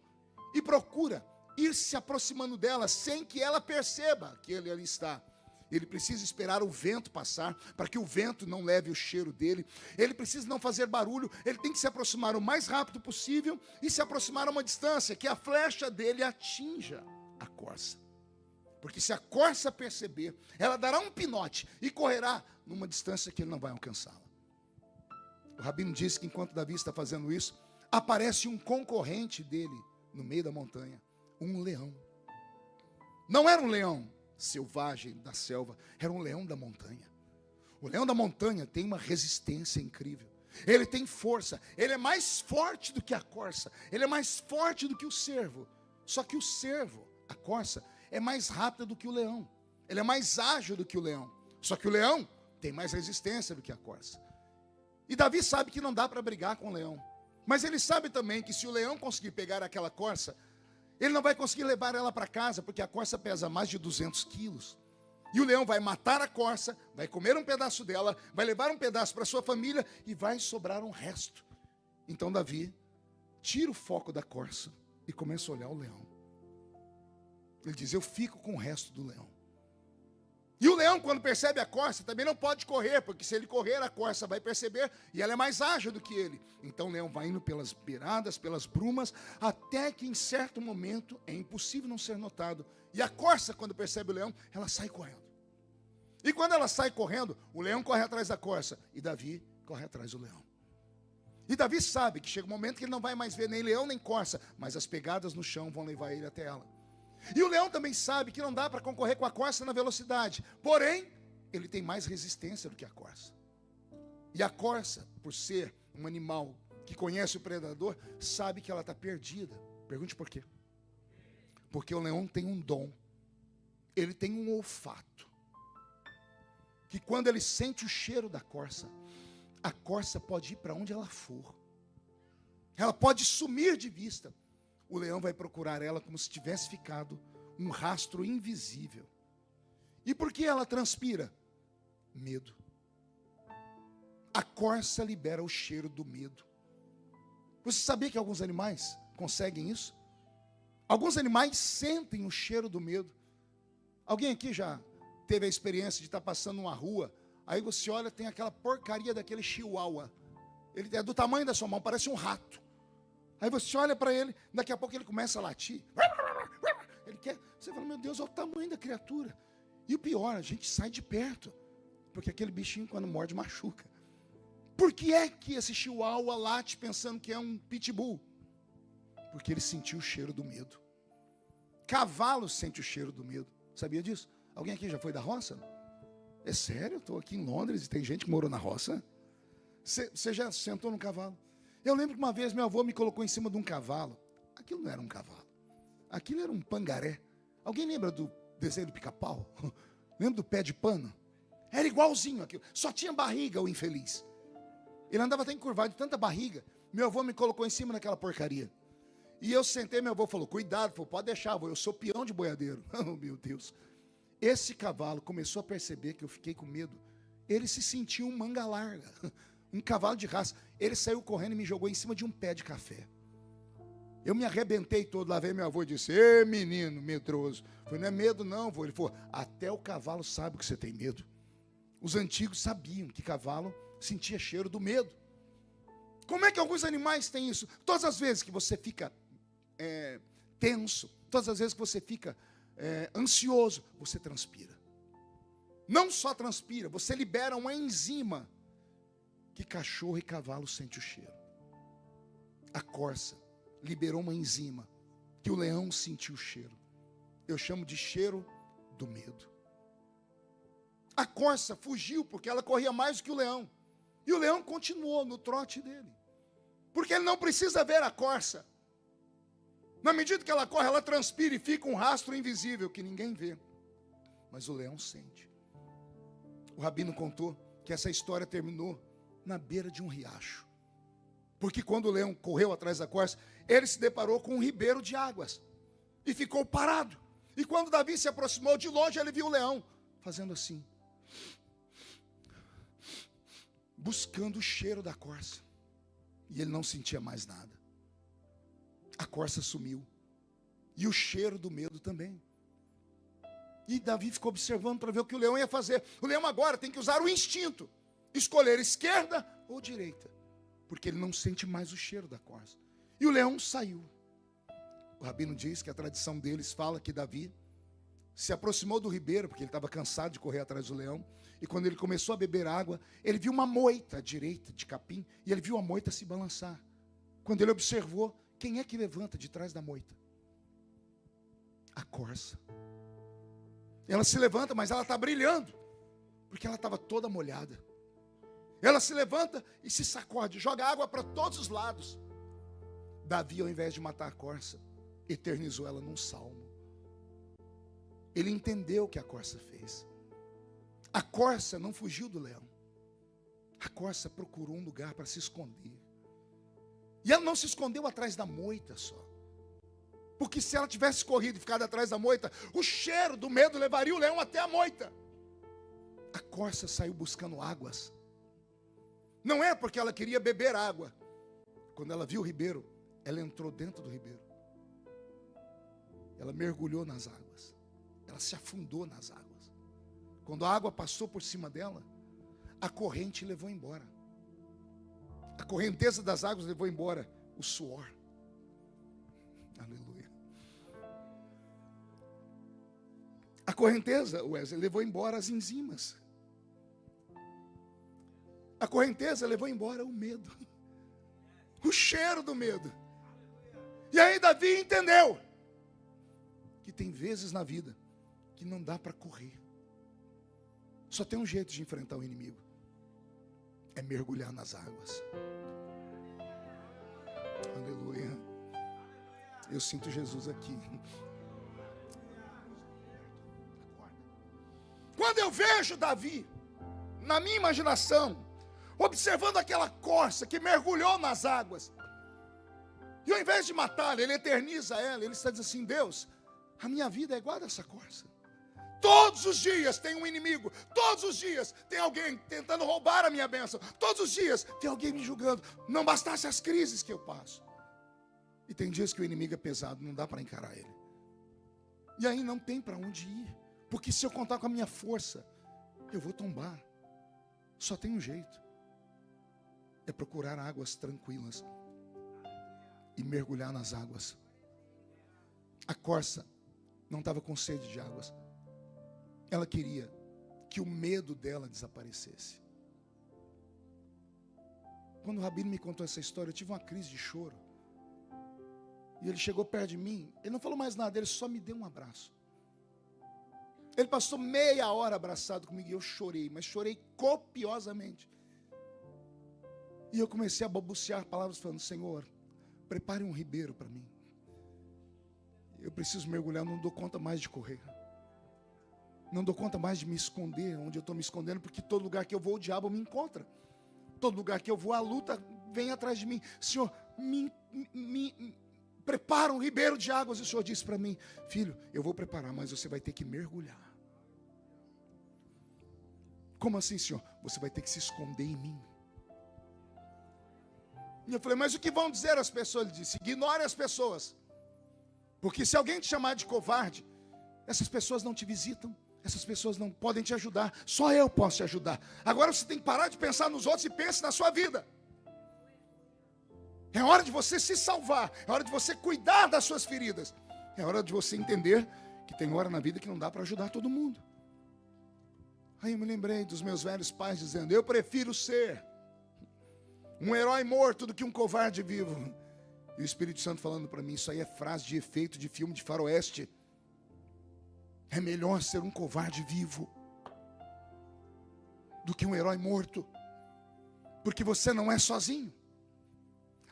e procura ir se aproximando dela sem que ela perceba que ele ali está. Ele precisa esperar o vento passar, para que o vento não leve o cheiro dele. Ele precisa não fazer barulho, ele tem que se aproximar o mais rápido possível e se aproximar a uma distância que a flecha dele atinja a corça. Porque se a corça perceber, ela dará um pinote e correrá numa distância que ele não vai alcançá-la. O rabino disse que enquanto Davi está fazendo isso, aparece um concorrente dele no meio da montanha, um leão. Não era um leão selvagem da selva, era um leão da montanha. O leão da montanha tem uma resistência incrível. Ele tem força, ele é mais forte do que a corça, ele é mais forte do que o cervo. Só que o cervo, a corça, é mais rápida do que o leão. Ele é mais ágil do que o leão. Só que o leão tem mais resistência do que a corça. E Davi sabe que não dá para brigar com o leão. Mas ele sabe também que se o leão conseguir pegar aquela corça, ele não vai conseguir levar ela para casa, porque a corça pesa mais de 200 quilos. E o leão vai matar a corça, vai comer um pedaço dela, vai levar um pedaço para sua família e vai sobrar um resto. Então Davi tira o foco da corça e começa a olhar o leão. Ele diz: eu fico com o resto do leão. E o leão, quando percebe a corça, também não pode correr, porque se ele correr, a corça vai perceber, e ela é mais ágil do que ele. Então o leão vai indo pelas beiradas, pelas brumas, até que em certo momento é impossível não ser notado. E a corça, quando percebe o leão, ela sai correndo. E quando ela sai correndo, o leão corre atrás da corça e Davi corre atrás do leão. E Davi sabe que chega um momento que ele não vai mais ver nem leão nem corça, mas as pegadas no chão vão levar ele até ela. E o leão também sabe que não dá para concorrer com a corça na velocidade, porém, ele tem mais resistência do que a corça. E a corça, por ser um animal que conhece o predador, sabe que ela está perdida. Pergunte por quê? Porque o leão tem um dom, ele tem um olfato, que quando ele sente o cheiro da corça, a corça pode ir para onde ela for. Ela pode sumir de vista. O leão vai procurar ela como se tivesse ficado um rastro invisível. E por que ela transpira? Medo. A corça libera o cheiro do medo. Você sabia que alguns animais conseguem isso? Alguns animais sentem o cheiro do medo. Alguém aqui já teve a experiência de estar passando numa rua, aí você olha, tem aquela porcaria daquele chihuahua. Ele é do tamanho da sua mão, parece um rato. Aí você olha para ele, daqui a pouco ele começa a latir. Ele quer, você fala, meu Deus, olha o tamanho da criatura. E o pior, a gente sai de perto, porque aquele bichinho quando morde machuca. Por que é que esse chihuahua late pensando que é um pitbull? Porque ele sentiu o cheiro do medo. Cavalo sente o cheiro do medo. Sabia disso? Alguém aqui já foi da roça? É sério? Eu estou aqui em Londres e tem gente que morou na roça. Você já sentou no cavalo? Eu lembro que uma vez meu avô me colocou em cima de um cavalo. Aquilo não era um cavalo. Aquilo era um pangaré. Alguém lembra do desenho do Pica-Pau? Lembra do pé de pano? Era igualzinho aquilo. Só tinha barriga, o infeliz. Ele andava até encurvado de tanta barriga. Meu avô me colocou em cima daquela porcaria. E eu sentei, meu avô falou, cuidado, falou, pode deixar, avô, eu sou peão de boiadeiro. Oh, meu Deus. Esse cavalo começou a perceber que eu fiquei com medo. Ele se sentiu um manga larga, um cavalo de raça. Ele saiu correndo e me jogou em cima de um pé de café. Eu me arrebentei todo, lá veio meu avô e disse, ê menino medroso. Eu falei, não é medo não, avô. Ele falou, até o cavalo sabe que você tem medo. Os antigos sabiam que cavalo sentia cheiro do medo. Como é que alguns animais têm isso? Todas as vezes que você fica tenso, todas as vezes que você fica ansioso, você transpira. Não só transpira, você libera uma enzima que cachorro e cavalo sentem o cheiro. A corça liberou uma enzima que o leão sentiu o cheiro. Eu chamo de cheiro do medo. A corça fugiu porque ela corria mais do que o leão. E o leão continuou no trote dele. Porque ele não precisa ver a corça. Na medida que ela corre, ela transpira e fica um rastro invisível que ninguém vê. Mas o leão sente. O rabino contou que essa história terminou na beira de um riacho. Porque quando o leão correu atrás da corça, ele se deparou com um ribeiro de águas. E ficou parado. E quando Davi se aproximou de longe, ele viu o leão fazendo assim. Buscando o cheiro da corça. E ele não sentia mais nada. A corça sumiu. E o cheiro do medo também. E Davi ficou observando para ver o que o leão ia fazer. O leão agora tem que usar o instinto. Escolher esquerda ou direita. Porque ele não sente mais o cheiro da corça. E o leão saiu. O rabino diz que a tradição deles fala que Davi se aproximou do ribeiro, porque ele estava cansado de correr atrás do leão. E quando ele começou a beber água, ele viu uma moita à direita de capim. E ele viu a moita se balançar. Quando ele observou, quem é que levanta de trás da moita? A corça. Ela se levanta, mas ela está brilhando. Porque ela estava toda molhada. Ela se levanta e se sacode, joga água para todos os lados. Davi, ao invés de matar a corça, eternizou ela num salmo. Ele entendeu o que a corça fez. A corça não fugiu do leão. A corça procurou um lugar para se esconder. E ela não se escondeu atrás da moita só. Porque se ela tivesse corrido e ficado atrás da moita, o cheiro do medo levaria o leão até a moita. A corça saiu buscando águas. Não é porque ela queria beber água. Quando ela viu o ribeiro, ela entrou dentro do ribeiro. Ela mergulhou nas águas. Ela se afundou nas águas. Quando a água passou por cima dela, a corrente levou embora. A correnteza das águas levou embora o suor. Aleluia. A correnteza, Wesley, levou embora as enzimas. A correnteza levou embora o medo. O cheiro do medo. E aí Davi entendeu que tem vezes na vida que não dá para correr. Só tem um jeito de enfrentar o inimigo. É mergulhar nas águas. Aleluia. Eu sinto Jesus aqui. Quando eu vejo Davi, na minha imaginação, observando aquela corça que mergulhou nas águas, e ao invés de matá-la, ele eterniza ela, ele está dizendo assim: Deus, a minha vida é igual a dessa corça. Todos os dias tem um inimigo, todos os dias tem alguém tentando roubar a minha bênção, todos os dias tem alguém me julgando. Não bastasse as crises que eu passo. E tem dias que o inimigo é pesado, não dá para encarar ele. E aí não tem para onde ir, porque se eu contar com a minha força, eu vou tombar. Só tem um jeito, é procurar águas tranquilas e mergulhar nas águas. A corça não estava com sede de águas. Ela queria que o medo dela desaparecesse. Quando o Rabino me contou essa história, eu tive uma crise de choro. E ele chegou perto de mim, ele não falou mais nada, ele só me deu um abraço. Ele passou meia hora abraçado comigo e eu chorei, mas chorei copiosamente. E eu comecei a balbuciar palavras falando: Senhor, prepare um ribeiro para mim. Eu preciso mergulhar, não dou conta mais de correr. Não dou conta mais de me esconder onde eu estou me escondendo, porque todo lugar que eu vou o diabo me encontra. Todo lugar que eu vou a luta vem atrás de mim. Senhor, me prepara um ribeiro de águas. E o Senhor disse para mim: filho, eu vou preparar, mas você vai ter que mergulhar. Como assim, Senhor? Você vai ter que se esconder em mim. E eu falei: mas o que vão dizer as pessoas? Ele disse: ignore as pessoas. Porque se alguém te chamar de covarde, essas pessoas não te visitam, essas pessoas não podem te ajudar, só eu posso te ajudar. Agora você tem que parar de pensar nos outros e pense na sua vida. É hora de você se salvar, é hora de você cuidar das suas feridas, é hora de você entender que tem hora na vida que não dá para ajudar todo mundo. Aí eu me lembrei dos meus velhos pais dizendo: eu prefiro ser um herói morto do que um covarde vivo. E o Espírito Santo falando para mim: isso aí é frase de efeito de filme de faroeste. É melhor ser um covarde vivo do que um herói morto, porque você não é sozinho.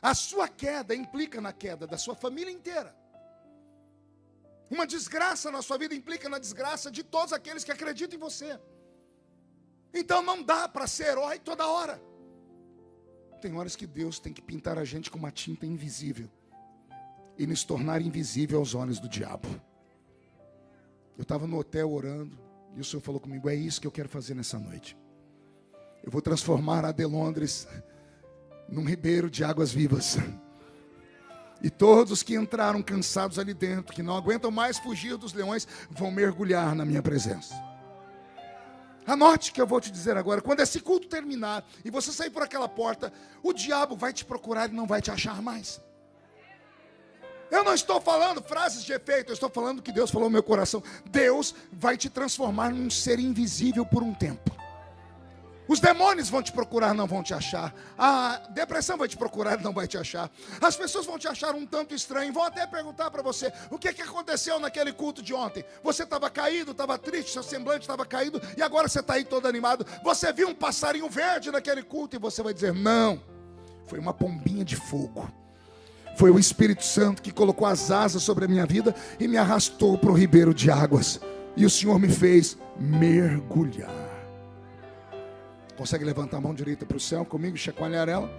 A sua queda implica na queda da sua família inteira. Uma desgraça na sua vida implica na desgraça de todos aqueles que acreditam em você. Então não dá para ser herói toda hora. Tem horas que Deus tem que pintar a gente com uma tinta invisível e nos tornar invisível aos olhos do diabo. Eu estava no hotel orando e o Senhor falou comigo: é isso que eu quero fazer nessa noite. Eu vou transformar a de Londres num ribeiro de águas vivas. E todos que entraram cansados ali dentro, que não aguentam mais fugir dos leões, vão mergulhar na minha presença. Anote que eu vou te dizer agora: quando esse culto terminar e você sair por aquela porta, o diabo vai te procurar e não vai te achar mais. Eu não estou falando frases de efeito, eu estou falando que Deus falou no meu coração. Deus vai te transformar num ser invisível por um tempo. Os demônios vão te procurar, não vão te achar. A depressão vai te procurar, não vai te achar. As pessoas vão te achar um tanto estranho, vão até perguntar para você: o que aconteceu naquele culto de ontem? Você estava caído, estava triste, seu semblante estava caído, e agora você está aí todo animado. Você viu um passarinho verde naquele culto? E você vai dizer: não, foi uma pombinha de fogo. Foi o Espírito Santo que colocou as asas sobre a minha vida e me arrastou para o ribeiro de águas. E o Senhor me fez mergulhar. Consegue levantar a mão direita para o céu comigo e chacoalhar ela?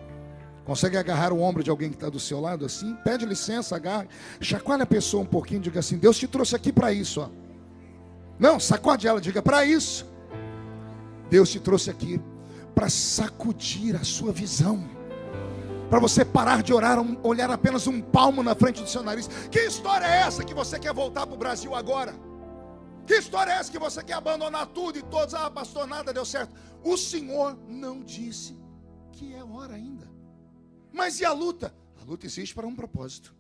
Consegue agarrar o ombro de alguém que está do seu lado assim? Pede licença, agarra. Chacoalha a pessoa um pouquinho, diga assim: Deus te trouxe aqui para isso. Ó. Não, sacode ela, diga: para isso. Deus te trouxe aqui para sacudir a sua visão. Para você parar de orar, olhar apenas um palmo na frente do seu nariz. Que história é essa que você quer voltar para o Brasil agora? Que história é essa que você quer abandonar tudo e todos? Ah, pastor, nada deu certo. O Senhor não disse que é hora ainda. Mas e a luta? A luta existe para um propósito.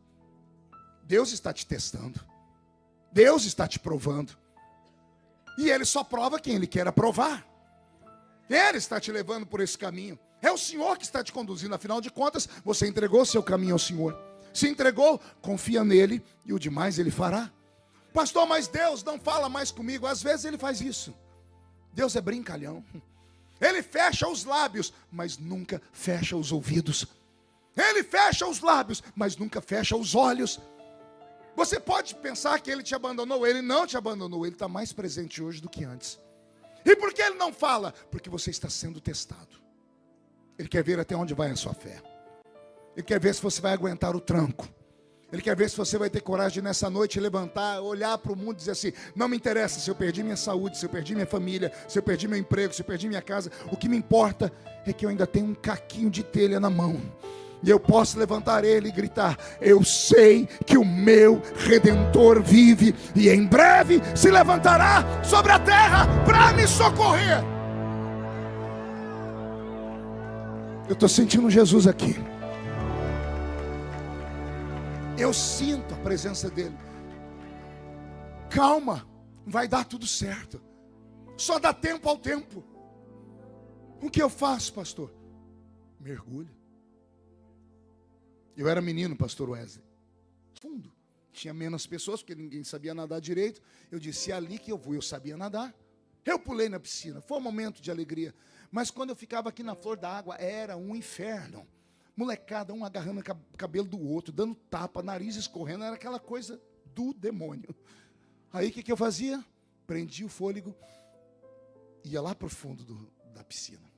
Deus está te testando. Deus está te provando. E Ele só prova quem Ele quer aprovar. Ele está te levando por esse caminho. É o Senhor que está te conduzindo. Afinal de contas, você entregou seu caminho ao Senhor. Se entregou, confia nele e o demais Ele fará. Pastor, mas Deus não fala mais comigo. Às vezes Ele faz isso. Deus é brincalhão. Ele fecha os lábios, mas nunca fecha os ouvidos. Ele fecha os lábios, mas nunca fecha os olhos. Você pode pensar que Ele te abandonou. Ele não te abandonou. Ele está mais presente hoje do que antes. E por que Ele não fala? Porque você está sendo testado. Ele quer ver até onde vai a sua fé. Ele quer ver se você vai aguentar o tranco. Ele quer ver se você vai ter coragem nessa noite levantar, olhar para o mundo e dizer assim: não me interessa se eu perdi minha saúde, se eu perdi minha família, se eu perdi meu emprego, se eu perdi minha casa. O que me importa é que eu ainda tenho um caquinho de telha na mão. E eu posso levantar ele e gritar: eu sei que o meu Redentor vive e em breve se levantará sobre a terra para me socorrer. Eu estou sentindo Jesus aqui. Eu sinto a presença dele. Calma, vai dar tudo certo. Só dá tempo ao tempo. O que eu faço, pastor? Mergulho. Eu era menino, pastor Wesley. Fundo. Tinha menos pessoas, porque ninguém sabia nadar direito. Eu disse: é ali que eu vou. Eu sabia nadar. Eu pulei na piscina. Foi um momento de alegria. Mas quando eu ficava aqui na flor da água, era um inferno. Molecada, um agarrando o cabelo do outro, dando tapa, nariz escorrendo. Era aquela coisa do demônio. Aí o que eu fazia? Prendia o fôlego, ia lá para o fundo da piscina.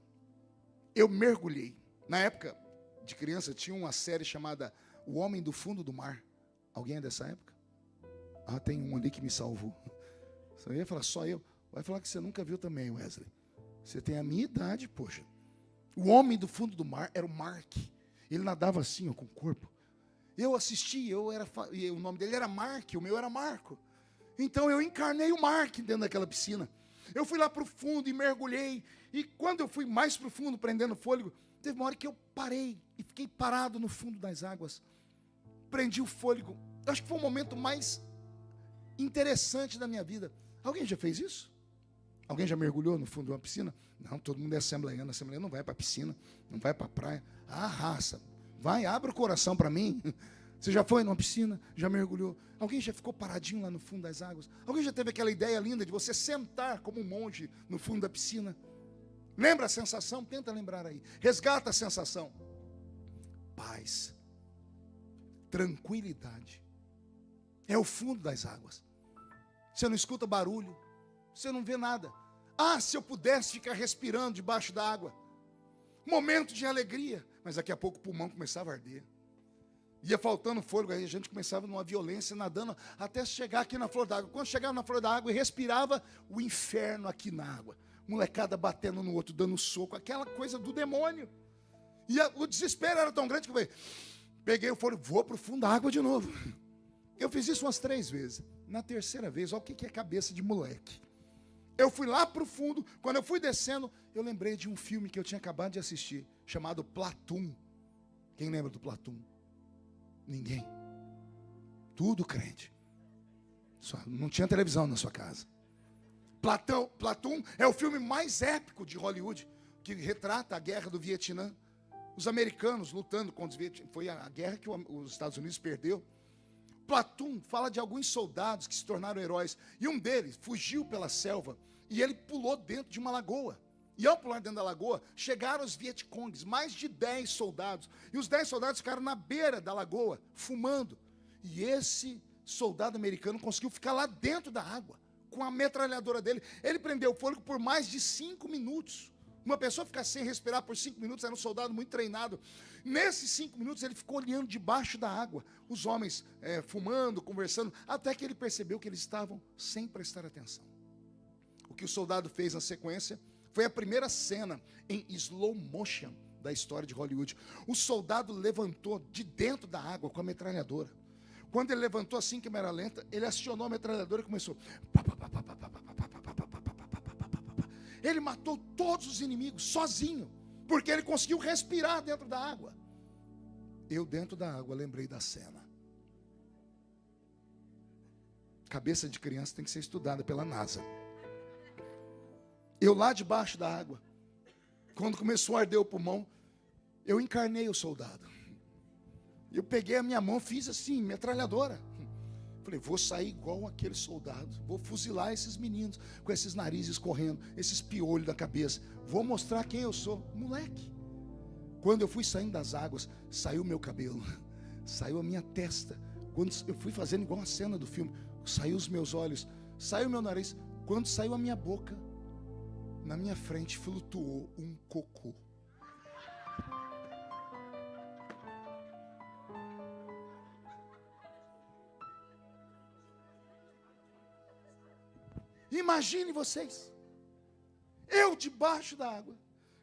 Eu mergulhei. Na época de criança, tinha uma série chamada O Homem do Fundo do Mar. Alguém é dessa época? Ah, tem um ali que me salvou. Você ia falar: só eu. Vai falar que você nunca viu também, Wesley. Você tem a minha idade, poxa. O Homem do Fundo do Mar era o Mark. Ele nadava assim, ó, com o corpo. Eu assisti, o nome dele era Mark, o meu era Marco. Então eu encarnei o Mark dentro daquela piscina. Eu fui lá para o fundo e mergulhei. E quando eu fui mais para o fundo, prendendo fôlego, teve uma hora que eu parei e fiquei parado no fundo das águas. Prendi o fôlego. Eu acho que foi o momento mais interessante da minha vida. Alguém já fez isso? Alguém já mergulhou no fundo de uma piscina? Não, todo mundo é assembleiano. Assembleiano não vai para a piscina, não vai para a praia. Ah, raça, vai, abre o coração para mim. Você já foi numa piscina? Já mergulhou? Alguém já ficou paradinho lá no fundo das águas? Alguém já teve aquela ideia linda de você sentar como um monge no fundo da piscina? Lembra a sensação? Tenta lembrar aí. Resgata a sensação. Paz. Tranquilidade. É o fundo das águas. Você não escuta barulho. Você não vê nada. Ah, se eu pudesse ficar respirando debaixo da água. Momento de alegria. Mas daqui a pouco o pulmão começava a arder. Ia faltando fôlego, aí a gente começava numa violência, nadando, até chegar aqui na flor d'água. Quando chegava na flor da água e respirava, o inferno aqui na água. Molecada batendo no outro, dando soco, aquela coisa do demônio. E o desespero era tão grande que eu peguei o fôlego, vou para o fundo da água de novo. Eu fiz isso umas 3 vezes. Na terceira vez, olha o que é cabeça de moleque. Eu fui lá para o fundo, quando eu fui descendo, eu lembrei de um filme que eu tinha acabado de assistir, chamado Platoon. Quem lembra do Platoon? Ninguém. Tudo crente. Não tinha televisão na sua casa. Platoon é o filme mais épico de Hollywood, que retrata a guerra do Vietnã. Os americanos lutando contra os vietnamitas. Foi a guerra que os Estados Unidos perdeu. Platoon fala de alguns soldados que se tornaram heróis. E um deles fugiu pela selva e ele pulou dentro de uma lagoa. E ao pular dentro da lagoa, chegaram os Vietcongs, mais de 10 soldados. E os 10 soldados ficaram na beira da lagoa, fumando. E esse soldado americano conseguiu ficar lá dentro da água, com a metralhadora dele. Ele prendeu o fôlego por mais de 5 minutos. Uma pessoa ficar sem respirar por 5 minutos, era um soldado muito treinado. Nesses 5 minutos ele ficou olhando debaixo da água, os homens fumando, conversando, até que ele percebeu que eles estavam sem prestar atenção. O que o soldado fez na sequência foi a primeira cena em slow motion da história de Hollywood. O soldado levantou de dentro da água com a metralhadora. Quando ele levantou assim, câmera lenta, ele acionou a metralhadora e começou. Ele matou todos os inimigos sozinho, porque ele conseguiu respirar dentro da água. Eu dentro da água lembrei da cena. Cabeça de criança tem que ser estudada pela NASA. Eu lá debaixo da água, quando começou a arder o pulmão, eu encarnei o soldado. Eu peguei a minha mão, fiz assim, metralhadora. Falei, vou sair igual aquele soldado. Vou fuzilar esses meninos com esses narizes correndo, esses piolhos na cabeça. Vou mostrar quem eu sou. Moleque. Quando eu fui saindo das águas, saiu o meu cabelo, saiu a minha testa. Quando eu fui fazendo igual a cena do filme, saiu os meus olhos, saiu o meu nariz. Quando saiu a minha boca, na minha frente flutuou um cocô. Imagine vocês, eu debaixo da água,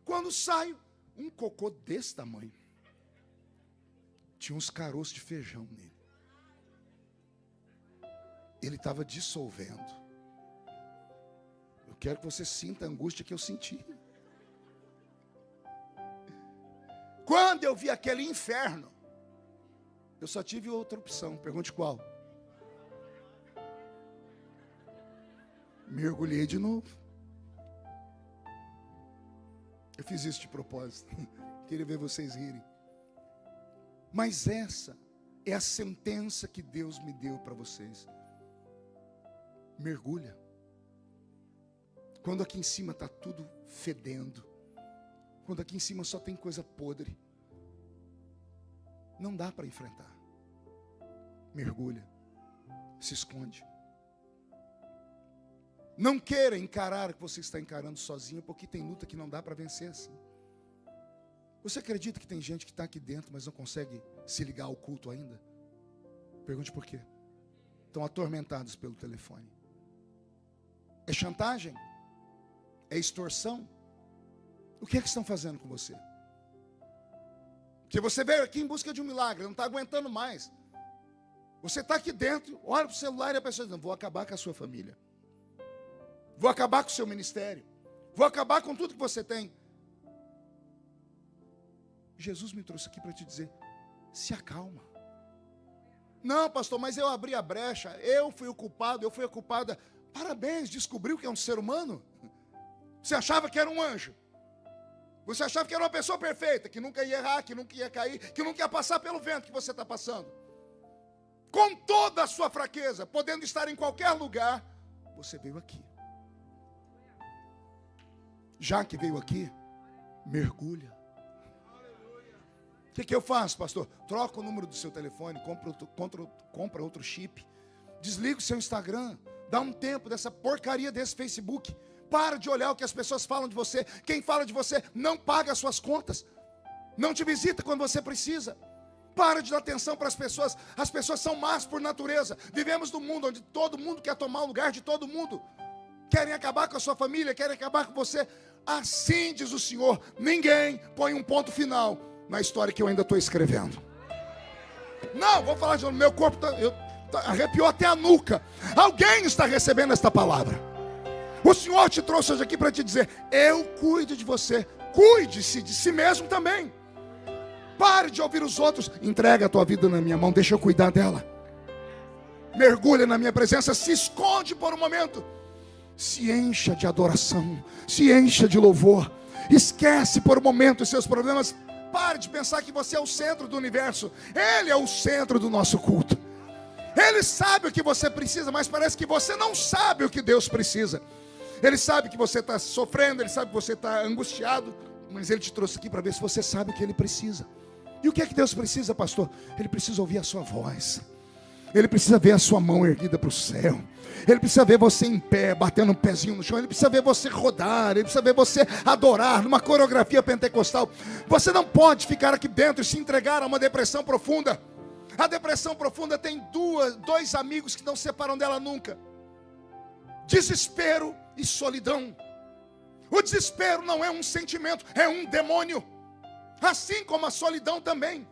quando saio, um cocô desse tamanho. Tinha uns caroços de feijão nele. Ele estava dissolvendo. Eu quero que você sinta a angústia que eu senti. Quando eu vi aquele inferno, eu só tive outra opção. Pergunte qual? Mergulhei de novo. Eu fiz isso de propósito. Queria ver vocês rirem. Mas essa é a sentença que Deus me deu para vocês. Mergulha. Quando aqui em cima está tudo fedendo, quando aqui em cima só tem coisa podre, não dá para enfrentar. Mergulha. Se esconde. Não queira encarar o que você está encarando sozinho, porque tem luta que não dá para vencer assim. Você acredita que tem gente que está aqui dentro, mas não consegue se ligar ao culto ainda? Pergunte por quê. Estão atormentados pelo telefone. É chantagem? É extorsão? O que é que estão fazendo com você? Porque você veio aqui em busca de um milagre, não está aguentando mais. Você está aqui dentro, olha para o celular e a pessoa diz, vou acabar com a sua família. Vou acabar com o seu ministério. Vou acabar com tudo que você tem. Jesus me trouxe aqui para te dizer, se acalma. Não, pastor, mas eu abri a brecha. Eu fui o culpado, eu fui a culpada. Parabéns, descobriu que é um ser humano. Você achava que era um anjo. Você achava que era uma pessoa perfeita, que nunca ia errar, que nunca ia cair, que nunca ia passar pelo vento que você está passando. Com toda a sua fraqueza, podendo estar em qualquer lugar, você veio aqui. Já que veio aqui, mergulha. O que eu faço, pastor? Troca o número do seu telefone, compra outro chip, desliga o seu Instagram, dá um tempo dessa porcaria desse Facebook. Para de olhar o que as pessoas falam de você. Quem fala de você não paga as suas contas, não te visita quando você precisa. Para de dar atenção para as pessoas. As pessoas são más por natureza. Vivemos num mundo onde todo mundo quer tomar o lugar de todo mundo. Querem acabar com a sua família, querem acabar com você. Assim diz o Senhor, ninguém põe um ponto final na história que eu ainda estou escrevendo. Não, vou falar de novo, meu corpo arrepiou até a nuca. Alguém está recebendo esta palavra. O Senhor te trouxe hoje aqui para te dizer, eu cuido de você. Cuide-se de si mesmo também. Pare de ouvir os outros. Entrega a tua vida na minha mão, deixa eu cuidar dela. Mergulha na minha presença, se esconde por um momento. Se encha de adoração, se encha de louvor. Esquece por um momento os seus problemas. Pare de pensar que você é o centro do universo. Ele é o centro do nosso culto. Ele sabe o que você precisa, mas parece que você não sabe o que Deus precisa. Ele sabe que você está sofrendo, Ele sabe que você está angustiado, mas Ele te trouxe aqui para ver se você sabe o que Ele precisa. E o que é que Deus precisa, pastor? Ele precisa ouvir a sua voz. Ele precisa ver a sua mão erguida para o céu. Ele precisa ver você em pé, batendo um pezinho no chão. Ele precisa ver você rodar. Ele precisa ver você adorar numa coreografia pentecostal. Você não pode ficar aqui dentro e se entregar a uma depressão profunda. A depressão profunda tem dois amigos que não se separam dela nunca: desespero e solidão. O desespero não é um sentimento, é um demônio. Assim como a solidão também.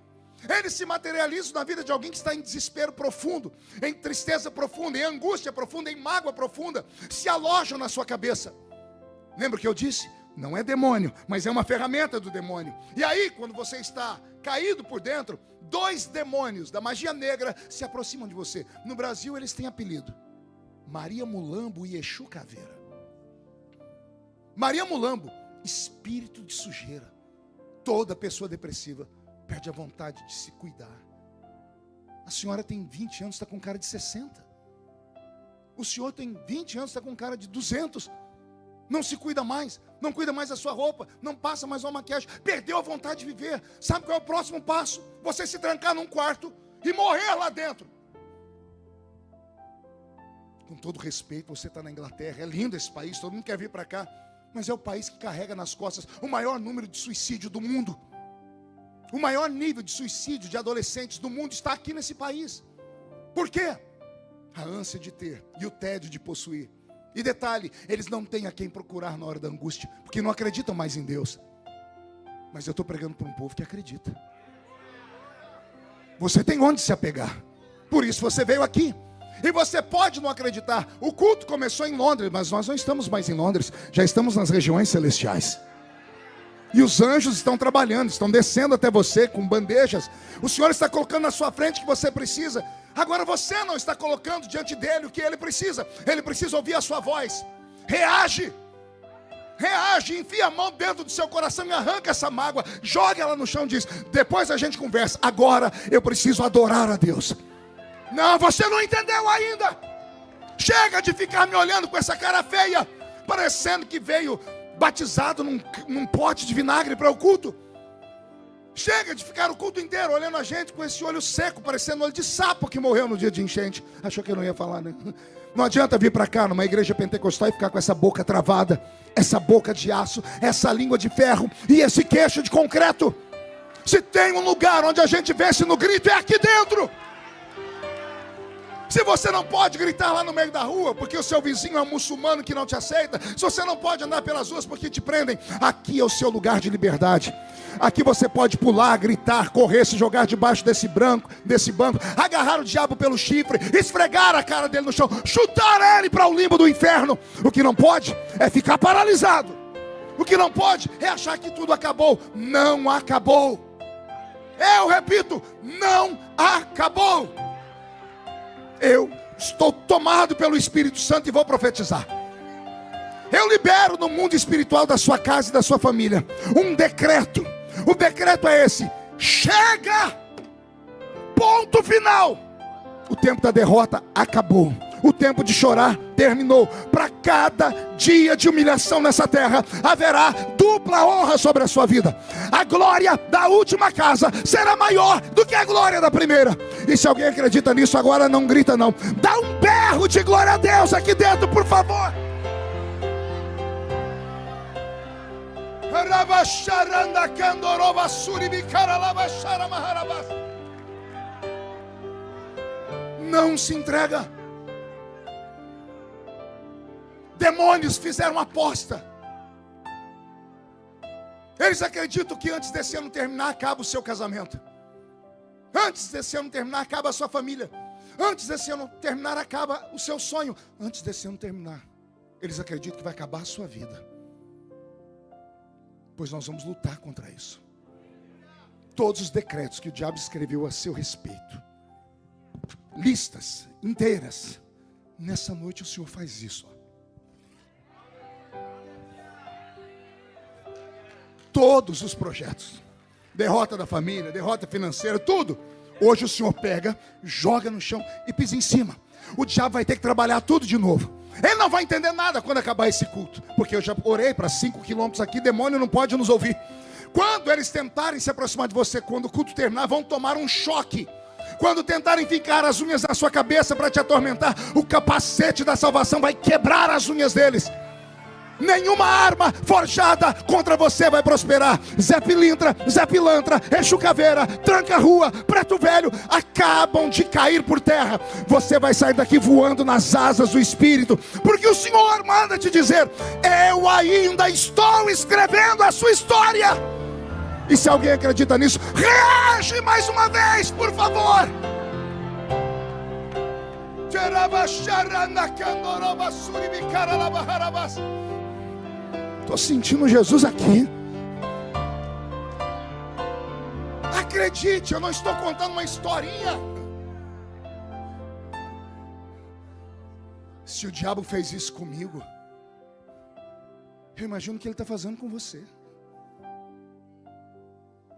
Ele se materializa na vida de alguém que está em desespero profundo, em tristeza profunda, em angústia profunda, em mágoa profunda. Se alojam na sua cabeça. Lembra o que eu disse? Não é demônio, mas é uma ferramenta do demônio. E aí, quando você está caído por dentro, dois demônios da magia negra se aproximam de você. No Brasil eles têm apelido: Maria Mulambo e Exu Caveira. Maria Mulambo, espírito de sujeira. Toda pessoa depressiva perde a vontade de se cuidar. A senhora tem 20 anos, está com cara de 60. O senhor tem 20 anos, está com cara de 200. Não se cuida mais, não cuida mais da sua roupa, não passa mais uma maquiagem, perdeu a vontade de viver. Sabe qual é o próximo passo? Você se trancar num quarto e morrer lá dentro. Com todo respeito, você está na Inglaterra, é lindo esse país, todo mundo quer vir para cá, mas é o país que carrega nas costas o maior número de suicídio do mundo. O maior nível de suicídio de adolescentes do mundo está aqui nesse país. Por quê? A ânsia de ter e o tédio de possuir. E detalhe, eles não têm a quem procurar na hora da angústia, porque não acreditam mais em Deus. Mas eu estou pregando para um povo que acredita. Você tem onde se apegar. Por isso você veio aqui. E você pode não acreditar. O culto começou em Londres, mas nós não estamos mais em Londres. Já estamos nas regiões celestiais. E os anjos estão trabalhando, estão descendo até você com bandejas. O Senhor está colocando na sua frente o que você precisa. Agora você não está colocando diante dele o que ele precisa. Ele precisa ouvir a sua voz. Reage. Reage, enfia a mão dentro do seu coração e arranca essa mágoa. Joga ela no chão e diz: depois a gente conversa. Agora eu preciso adorar a Deus. Não, você não entendeu ainda. Chega de ficar me olhando com essa cara feia, parecendo que veio batizado num pote de vinagre para o culto. Chega de ficar o culto inteiro olhando a gente com esse olho seco, parecendo olho de sapo que morreu no dia de enchente. Achou que eu não ia falar, né? Não adianta vir para cá numa igreja pentecostal e ficar com essa boca travada, essa boca de aço, essa língua de ferro e esse queixo de concreto. Se tem um lugar onde a gente vence no grito, é aqui dentro. Se você não pode gritar lá no meio da rua porque o seu vizinho é um muçulmano que não te aceita, se você não pode andar pelas ruas porque te prendem, aqui é o seu lugar de liberdade. Aqui você pode pular, gritar, correr, se jogar debaixo desse banco, agarrar o diabo pelo chifre, esfregar a cara dele no chão, chutar ele para o limbo do inferno. O que não pode é ficar paralisado. O que não pode é achar que tudo acabou. Não acabou. Eu repito, não acabou. Eu estou tomado pelo Espírito Santo e vou profetizar. Eu libero no mundo espiritual da sua casa e da sua família um decreto. O decreto é esse: chega! Ponto final. O tempo da derrota acabou. O tempo de chorar terminou. Para cada dia de humilhação nessa terra, haverá dupla honra sobre a sua vida. A glória da última casa será maior do que a glória da primeira. E se alguém acredita nisso agora, não grita não. Dá um berro de glória a Deus aqui dentro, por favor. Não se entrega. Demônios fizeram aposta. Eles acreditam que antes desse ano terminar, acaba o seu casamento. Antes desse ano terminar, acaba a sua família. Antes desse ano terminar, acaba o seu sonho. Antes desse ano terminar, eles acreditam que vai acabar a sua vida. Pois nós vamos lutar contra isso. Todos os decretos que o diabo escreveu a seu respeito, listas inteiras, nessa noite o Senhor faz isso. Todos os projetos, derrota da família, derrota financeira, tudo, hoje o Senhor pega, joga no chão e pisa em cima. O diabo vai ter que trabalhar tudo de novo. Ele não vai entender nada quando acabar esse culto, porque eu já orei para 5 quilômetros aqui, demônio não pode nos ouvir. Quando eles tentarem se aproximar de você, quando o culto terminar, vão tomar um choque. Quando tentarem ficar as unhas na sua cabeça para te atormentar, o capacete da salvação vai quebrar as unhas deles. Nenhuma arma forjada contra você vai prosperar. Zé Pilintra, Zé Pilantra, Exu Caveira, Tranca Rua, Preto Velho acabam de cair por terra. Você vai sair daqui voando nas asas do Espírito, porque o Senhor manda te dizer: eu ainda estou escrevendo a sua história. E se alguém acredita nisso, reage mais uma vez, por favor. Estou sentindo Jesus aqui. Acredite, eu não estou contando uma historinha. Se o diabo fez isso comigo, Eu imagino o que ele está fazendo com você.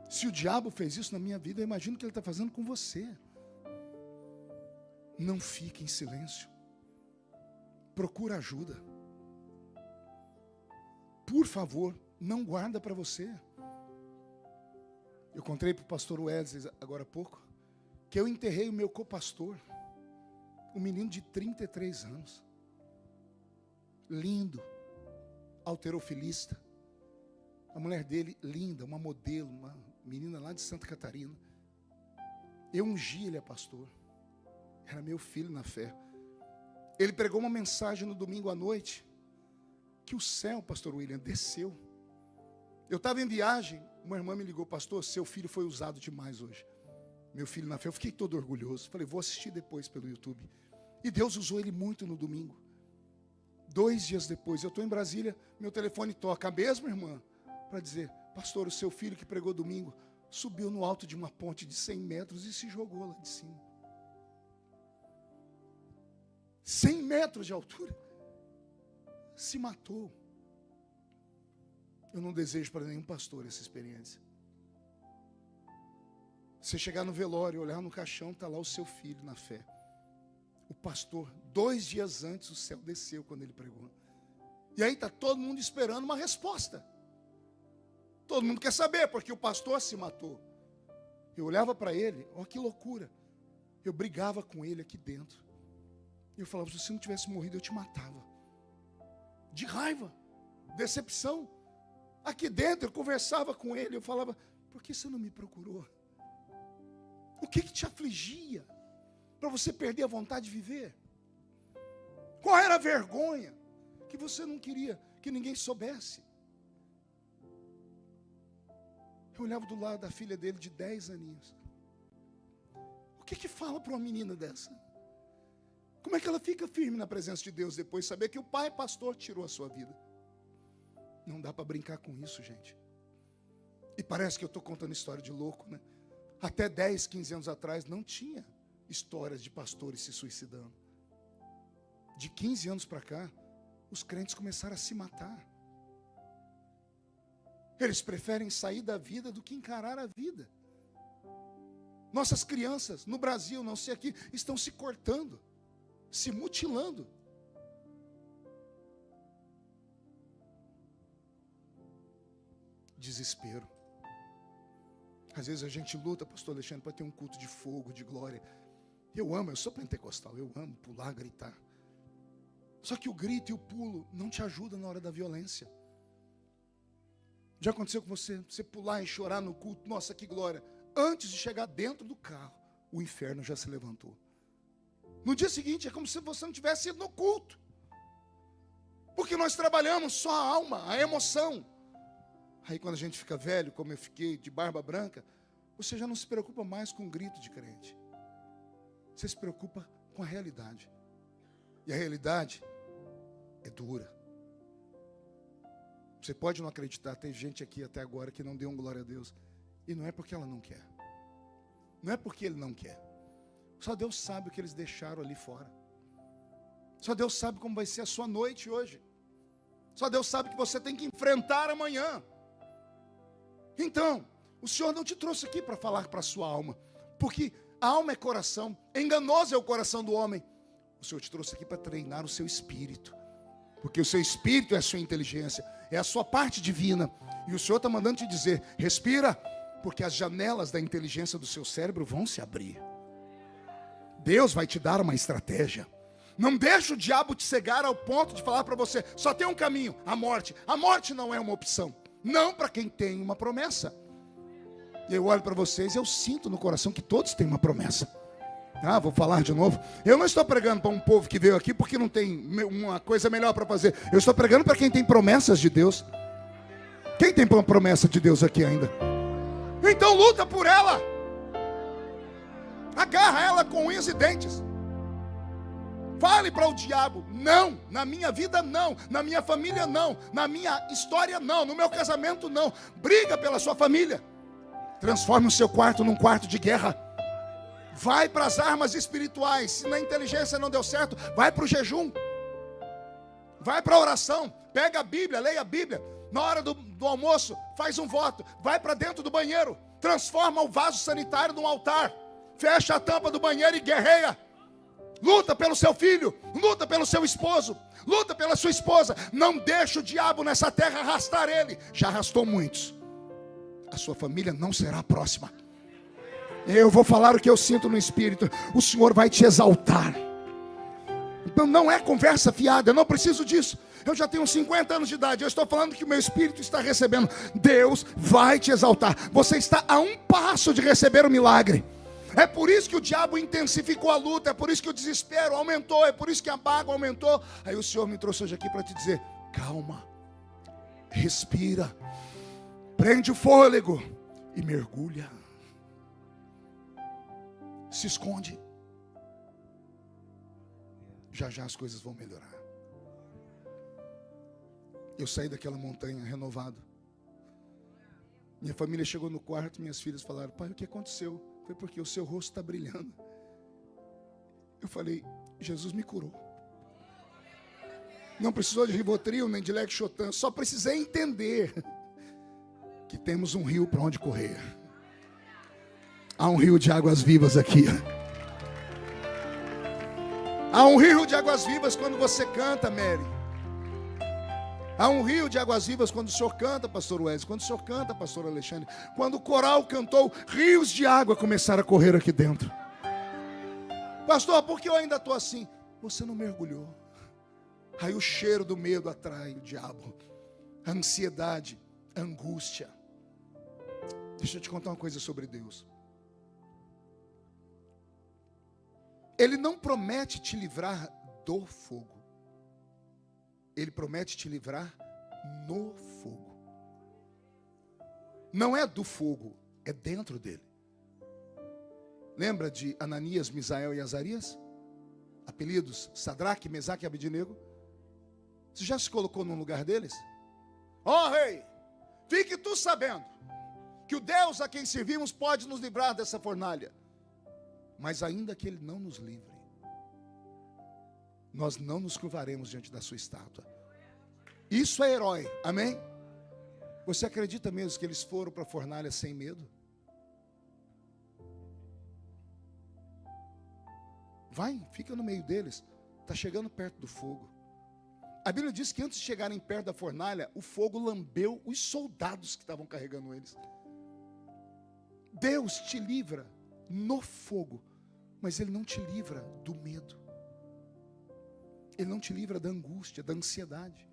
Se o diabo fez isso na minha vida, eu imagino o que ele está fazendo com você. Não fique em silêncio. Procura ajuda. Por favor, não guarda para você. Eu contei para o pastor Wesley agora há pouco que eu enterrei o meu copastor, um menino de 33 anos, lindo, halterofilista. A mulher dele, linda, uma modelo, uma menina lá de Santa Catarina. Eu ungi ele a pastor. Era meu filho na fé. Ele pregou uma mensagem no domingo à noite, que o céu, pastor William, desceu. Eu estava em viagem, uma irmã me ligou: pastor, seu filho foi usado demais hoje. Meu filho na fé, eu fiquei todo orgulhoso. Falei, vou assistir depois pelo YouTube. E Deus usou ele muito no domingo. 2 dias depois, eu estou em Brasília, meu telefone toca, a mesma irmã, para dizer: pastor, o seu filho que pregou domingo subiu no alto de uma ponte de 100 metros e se jogou lá de cima. 100 metros de altura. Se matou. Eu não desejo para nenhum pastor essa experiência. Você chegar no velório, olhar no caixão, está lá o seu filho na fé. O pastor, 2 dias antes, o céu desceu quando ele pregou. E aí está todo mundo esperando uma resposta. Todo mundo quer saber, porque o pastor se matou. Eu olhava para ele, olha que loucura. Eu brigava com ele aqui dentro. Eu falava: se você não tivesse morrido, eu te matava. De raiva, decepção. Aqui dentro eu conversava com ele, eu falava: por que você não me procurou? O que te afligia para você perder a vontade de viver? Qual era a vergonha que você não queria que ninguém soubesse? Eu olhava do lado da filha dele de 10 aninhos. O que fala para uma menina dessa? Como é que ela fica firme na presença de Deus depois de saber que o pai pastor tirou a sua vida? Não dá para brincar com isso, gente. E parece que eu estou contando história de louco, né? Até 10, 15 anos atrás não tinha histórias de pastores se suicidando. De 15 anos para cá, os crentes começaram a se matar. Eles preferem sair da vida do que encarar a vida. Nossas crianças no Brasil, não sei aqui, estão se cortando, se mutilando. Desespero. Às vezes a gente luta, pastor Alexandre, para ter um culto de fogo, de glória. Eu sou pentecostal, eu amo pular, gritar. Só que o grito e o pulo não te ajudam na hora da violência. Já aconteceu com você? Você pular e chorar no culto, nossa, que glória. Antes de chegar dentro do carro, o inferno já se levantou. No dia seguinte é como se você não tivesse ido no culto. Porque nós trabalhamos só a alma, a emoção. Aí quando a gente fica velho, como eu fiquei, de barba branca, você já não se preocupa mais com o grito de crente. Você se preocupa com a realidade. E a realidade é dura. Você pode não acreditar, tem gente aqui até agora que não deu um glória a Deus. E não é porque ela não quer. Não é porque ele não quer. Só Deus sabe o que eles deixaram ali fora. Só Deus sabe como vai ser a sua noite hoje. Só Deus sabe que você tem que enfrentar amanhã. Então, o Senhor não te trouxe aqui para falar para a sua alma. Porque a alma é coração. Enganoso é o coração do homem. O Senhor te trouxe aqui para treinar o seu espírito. Porque o seu espírito é a sua inteligência. É a sua parte divina. E o Senhor está mandando te dizer: respira. Porque as janelas da inteligência do seu cérebro vão se abrir. Deus vai te dar uma estratégia. Não deixa o diabo te cegar ao ponto de falar para você: só tem um caminho, a morte. A morte não é uma opção. Não para quem tem uma promessa. Eu olho para vocês e eu sinto no coração que todos têm uma promessa. Vou falar de novo. Eu não estou pregando para um povo que veio aqui porque não tem uma coisa melhor para fazer. Eu estou pregando para quem tem promessas de Deus. Quem tem uma promessa de Deus aqui ainda? Então luta por ela. Agarra ela com unhas e dentes. Fale para o diabo: não, na minha vida não, na minha família não, na minha história não, no meu casamento não. Briga pela sua família. Transforme o seu quarto num quarto de guerra. Vai para as armas espirituais. Se na inteligência não deu certo, vai para o jejum. Vai para a oração, pega a Bíblia, leia a Bíblia. Na hora do almoço, faz um voto. Vai para dentro do banheiro, transforma o vaso sanitário num altar. Fecha a tampa do banheiro e guerreia. Luta pelo seu filho, luta pelo seu esposo, luta pela sua esposa. Não deixa o diabo nessa terra arrastar ele. Já arrastou muitos. A sua família não será a próxima. Eu vou falar o que eu sinto no Espírito. O Senhor vai te exaltar. Então não é conversa fiada, eu não preciso disso. Eu já tenho 50 anos de idade, eu estou falando que o meu Espírito está recebendo. Deus vai te exaltar. Você está a um passo de receber o milagre. É por isso que o diabo intensificou a luta, é por isso que o desespero aumentou, é por isso que a mágoa aumentou. Aí o Senhor me trouxe hoje aqui para te dizer: calma, respira, prende o fôlego e mergulha. Se esconde. Já já as coisas vão melhorar. Eu saí daquela montanha renovado. Minha família chegou no quarto, minhas filhas falaram: pai, o que aconteceu? Foi porque o seu rosto está brilhando. Eu falei: Jesus me curou. Não precisou de Rivotril, nem de Lexotan. Só precisei entender que temos um rio para onde correr. Há um rio de águas vivas aqui. Há um rio de águas vivas quando você canta, Mary. Há um rio de águas vivas quando o senhor canta, pastor Wesley. Quando o senhor canta, pastor Alexandre. Quando o coral cantou, rios de água começaram a correr aqui dentro. Pastor, por que eu ainda estou assim? Você não mergulhou. Aí o cheiro do medo atrai o diabo. A ansiedade, a angústia. Deixa eu te contar uma coisa sobre Deus. Ele não promete te livrar do fogo. Ele promete te livrar no fogo. Não é do fogo, é dentro dele. Lembra de Ananias, Misael e Azarias? Apelidos Sadraque, Mesaque e Abednego. Você já se colocou no lugar deles? Ó rei, fique tu sabendo que o Deus a quem servimos pode nos livrar dessa fornalha. Mas ainda que Ele não nos livre, nós não nos curvaremos diante da sua estátua. Isso é herói, amém? Você acredita mesmo que eles foram para a fornalha sem medo? Vai, fica no meio deles. Está chegando perto do fogo. A Bíblia diz que antes de chegarem perto da fornalha, o fogo lambeu os soldados que estavam carregando eles. Deus te livra no fogo, mas Ele não te livra do medo. Ele não te livra da angústia, da ansiedade.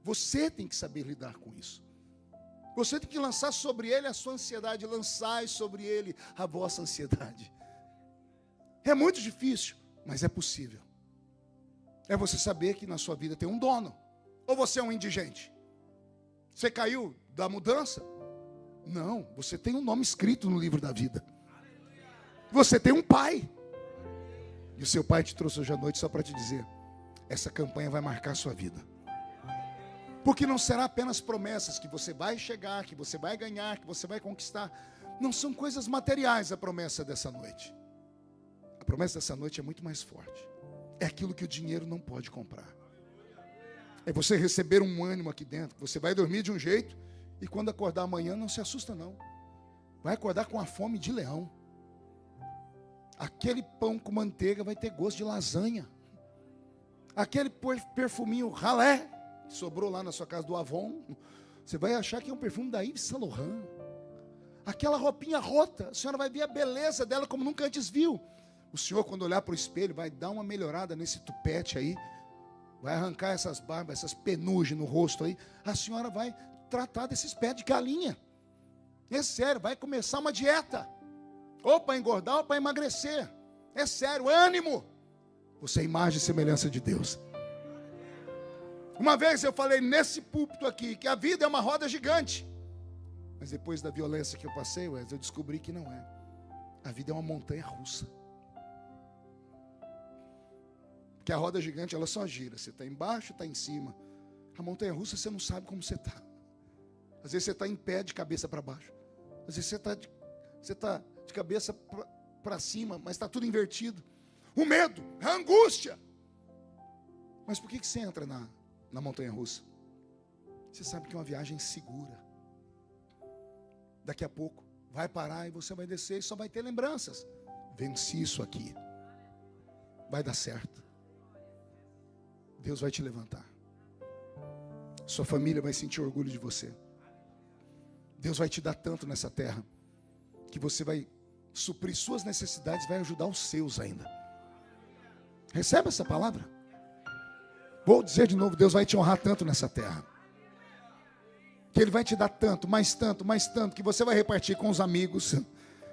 Você tem que saber lidar com isso. Você tem que lançar sobre Ele a sua ansiedade. Lançai sobre Ele a vossa ansiedade. É muito difícil, mas é possível. É você saber que na sua vida tem um dono. Ou você é um indigente? Você caiu da mudança? Não, você tem um nome escrito no livro da vida. Você tem um pai. E o seu pai te trouxe hoje à noite só para te dizer: essa campanha vai marcar a sua vida. Porque não será apenas promessas que você vai chegar, que você vai ganhar, que você vai conquistar. Não são coisas materiais a promessa dessa noite. A promessa dessa noite é muito mais forte. É aquilo que o dinheiro não pode comprar. É você receber um ânimo aqui dentro. Você vai dormir de um jeito e quando acordar amanhã não se assusta não. Vai acordar com a fome de leão. Aquele pão com manteiga vai ter gosto de lasanha. Aquele perfuminho ralé que sobrou lá na sua casa do Avon, você vai achar que é um perfume da Yves Saint Laurent. Aquela roupinha rota, a senhora vai ver a beleza dela como nunca antes viu. O senhor, quando olhar para o espelho, vai dar uma melhorada nesse tupete aí, vai arrancar essas barbas, essas penugens no rosto aí. A senhora vai tratar desses pés de galinha. É sério, vai começar uma dieta. Ou para engordar ou para emagrecer. É sério, ânimo. Você é a imagem e semelhança de Deus. Uma vez eu falei nesse púlpito aqui que a vida é uma roda gigante. Mas depois da violência que eu passei, eu descobri que não é. A vida é uma montanha russa. Porque a roda gigante, ela só gira. Você está embaixo, está em cima. A montanha russa, você não sabe como você está. Às vezes você está em pé de cabeça para baixo. Às vezes você está de cabeça para cima, mas está tudo invertido. O medo, a angústia. Mas por que você entra na montanha-russa. Você sabe que é uma viagem segura. Daqui a pouco vai parar e você vai descer e só vai ter lembranças. Venci isso aqui. Vai dar certo. Deus vai te levantar. Sua família vai sentir orgulho de você. Deus vai te dar tanto nessa terra que você vai suprir suas necessidades, vai ajudar os seus ainda. Recebe essa palavra? Vou dizer de novo, Deus vai te honrar tanto nessa terra. Que Ele vai te dar tanto, mais tanto, mais tanto, que você vai repartir com os amigos,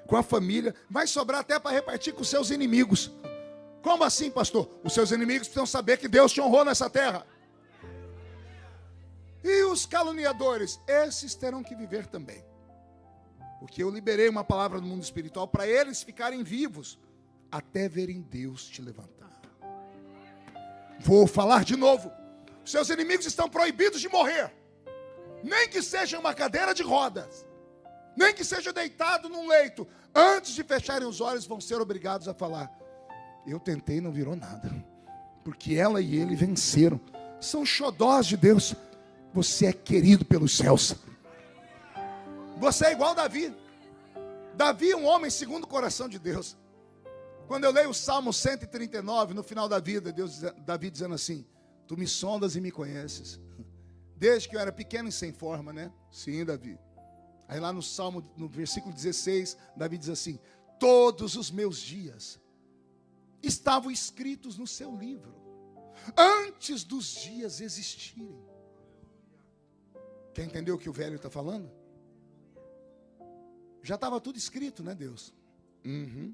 com a família, vai sobrar até para repartir com os seus inimigos. Como assim, pastor? Os seus inimigos precisam saber que Deus te honrou nessa terra. E os caluniadores, esses terão que viver também. Porque eu liberei uma palavra no mundo espiritual para eles ficarem vivos, até verem Deus te levantar. Vou falar de novo. Os seus inimigos estão proibidos de morrer. Nem que seja uma cadeira de rodas, nem que seja deitado num leito, antes de fecharem os olhos, vão ser obrigados a falar: eu tentei e não virou nada, porque ela e ele venceram. São xodós de Deus. Você é querido pelos céus. Você é igual Davi. Davi é um homem segundo o coração de Deus. Quando eu leio o Salmo 139, no final da vida, Davi dizendo assim: tu me sondas e me conheces, desde que eu era pequeno e sem forma, né? Sim, Davi. Aí lá no Salmo, no versículo 16, Davi diz assim: todos os meus dias estavam escritos no seu livro, antes dos dias existirem. Quer entender o que o velho está falando? Já estava tudo escrito, né, Deus? Uhum.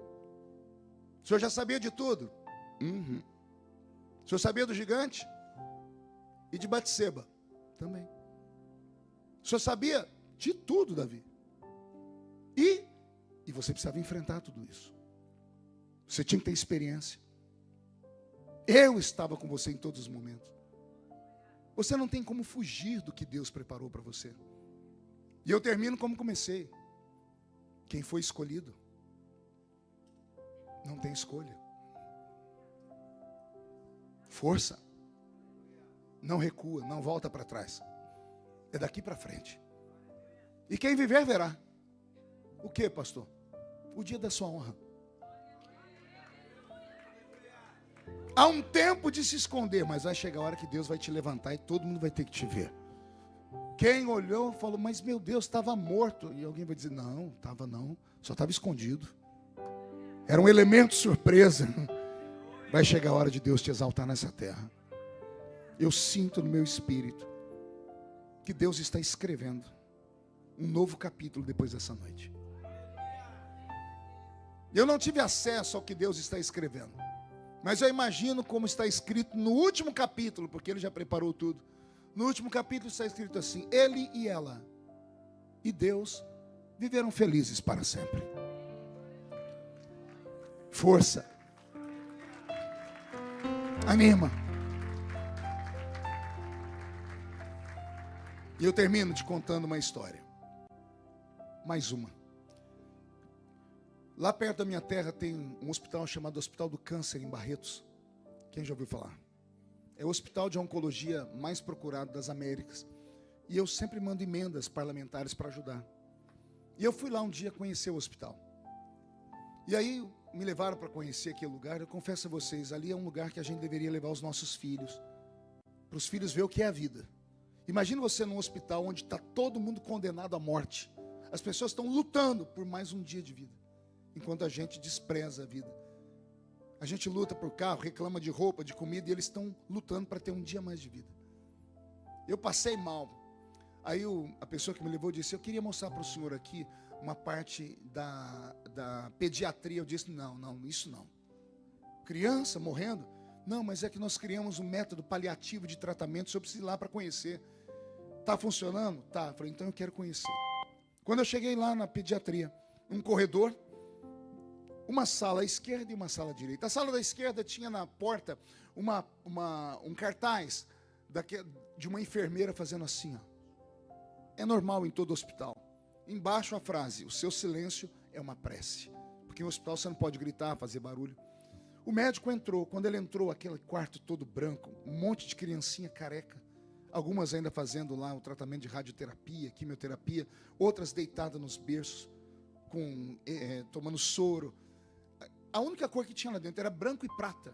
O senhor já sabia de tudo? Uhum. O senhor sabia do gigante? E de Batseba? Também. O senhor sabia de tudo, Davi. E você precisava enfrentar tudo isso. Você tinha que ter experiência. Eu estava com você em todos os momentos. Você não tem como fugir do que Deus preparou para você. E eu termino como comecei. Quem foi escolhido não tem escolha. Força. Não recua, não volta para trás. É daqui para frente. E quem viver verá. O que, pastor? O dia da sua honra. Há um tempo de se esconder, mas vai chegar a hora que Deus vai te levantar e todo mundo vai ter que te ver. Quem olhou falou: mas meu Deus, estava morto. E alguém vai dizer: não, estava não, só estava escondido. Era um elemento surpresa. Vai chegar a hora de Deus te exaltar nessa terra. Eu sinto no meu espírito que Deus está escrevendo um novo capítulo depois dessa noite. Eu não tive acesso ao que Deus está escrevendo, mas eu imagino como está escrito no último capítulo, porque Ele já preparou tudo. No último capítulo está escrito assim: ele e ela e Deus viveram felizes para sempre. Força. Anima. E eu termino te contando uma história. Mais uma. Lá perto da minha terra tem um hospital chamado Hospital do Câncer, em Barretos. Quem já ouviu falar? É o hospital de oncologia mais procurado das Américas. E eu sempre mando emendas parlamentares para ajudar. E eu fui lá um dia conhecer o hospital. E aí me levaram para conhecer aquele lugar. Eu confesso a vocês, ali é um lugar que a gente deveria levar os nossos filhos, para os filhos ver o que é a vida. Imagina você num hospital onde está todo mundo condenado à morte. As pessoas estão lutando por mais um dia de vida, enquanto a gente despreza a vida. A gente luta por carro, reclama de roupa, de comida, e eles estão lutando para ter um dia mais de vida. Eu passei mal. Aí a pessoa que me levou disse: eu queria mostrar para o senhor aqui uma parte da pediatria. Eu disse: não, isso não. Criança morrendo? Não, mas é que nós criamos um método paliativo de tratamento, o senhor precisa ir lá para conhecer. Está funcionando? Tá. Eu falei: então eu quero conhecer. Quando eu cheguei lá na pediatria, um corredor, uma sala à esquerda e uma sala à direita. A sala da esquerda tinha na porta um cartaz de uma enfermeira fazendo assim, ó. É normal em todo hospital. Embaixo a frase: o seu silêncio é uma prece. Porque no hospital você não pode gritar, fazer barulho. O médico entrou. Quando ele entrou, aquele quarto todo branco, um monte de criancinha careca, algumas ainda fazendo lá o tratamento de radioterapia, quimioterapia, outras deitadas nos berços, tomando soro. A única cor que tinha lá dentro era branco e prata.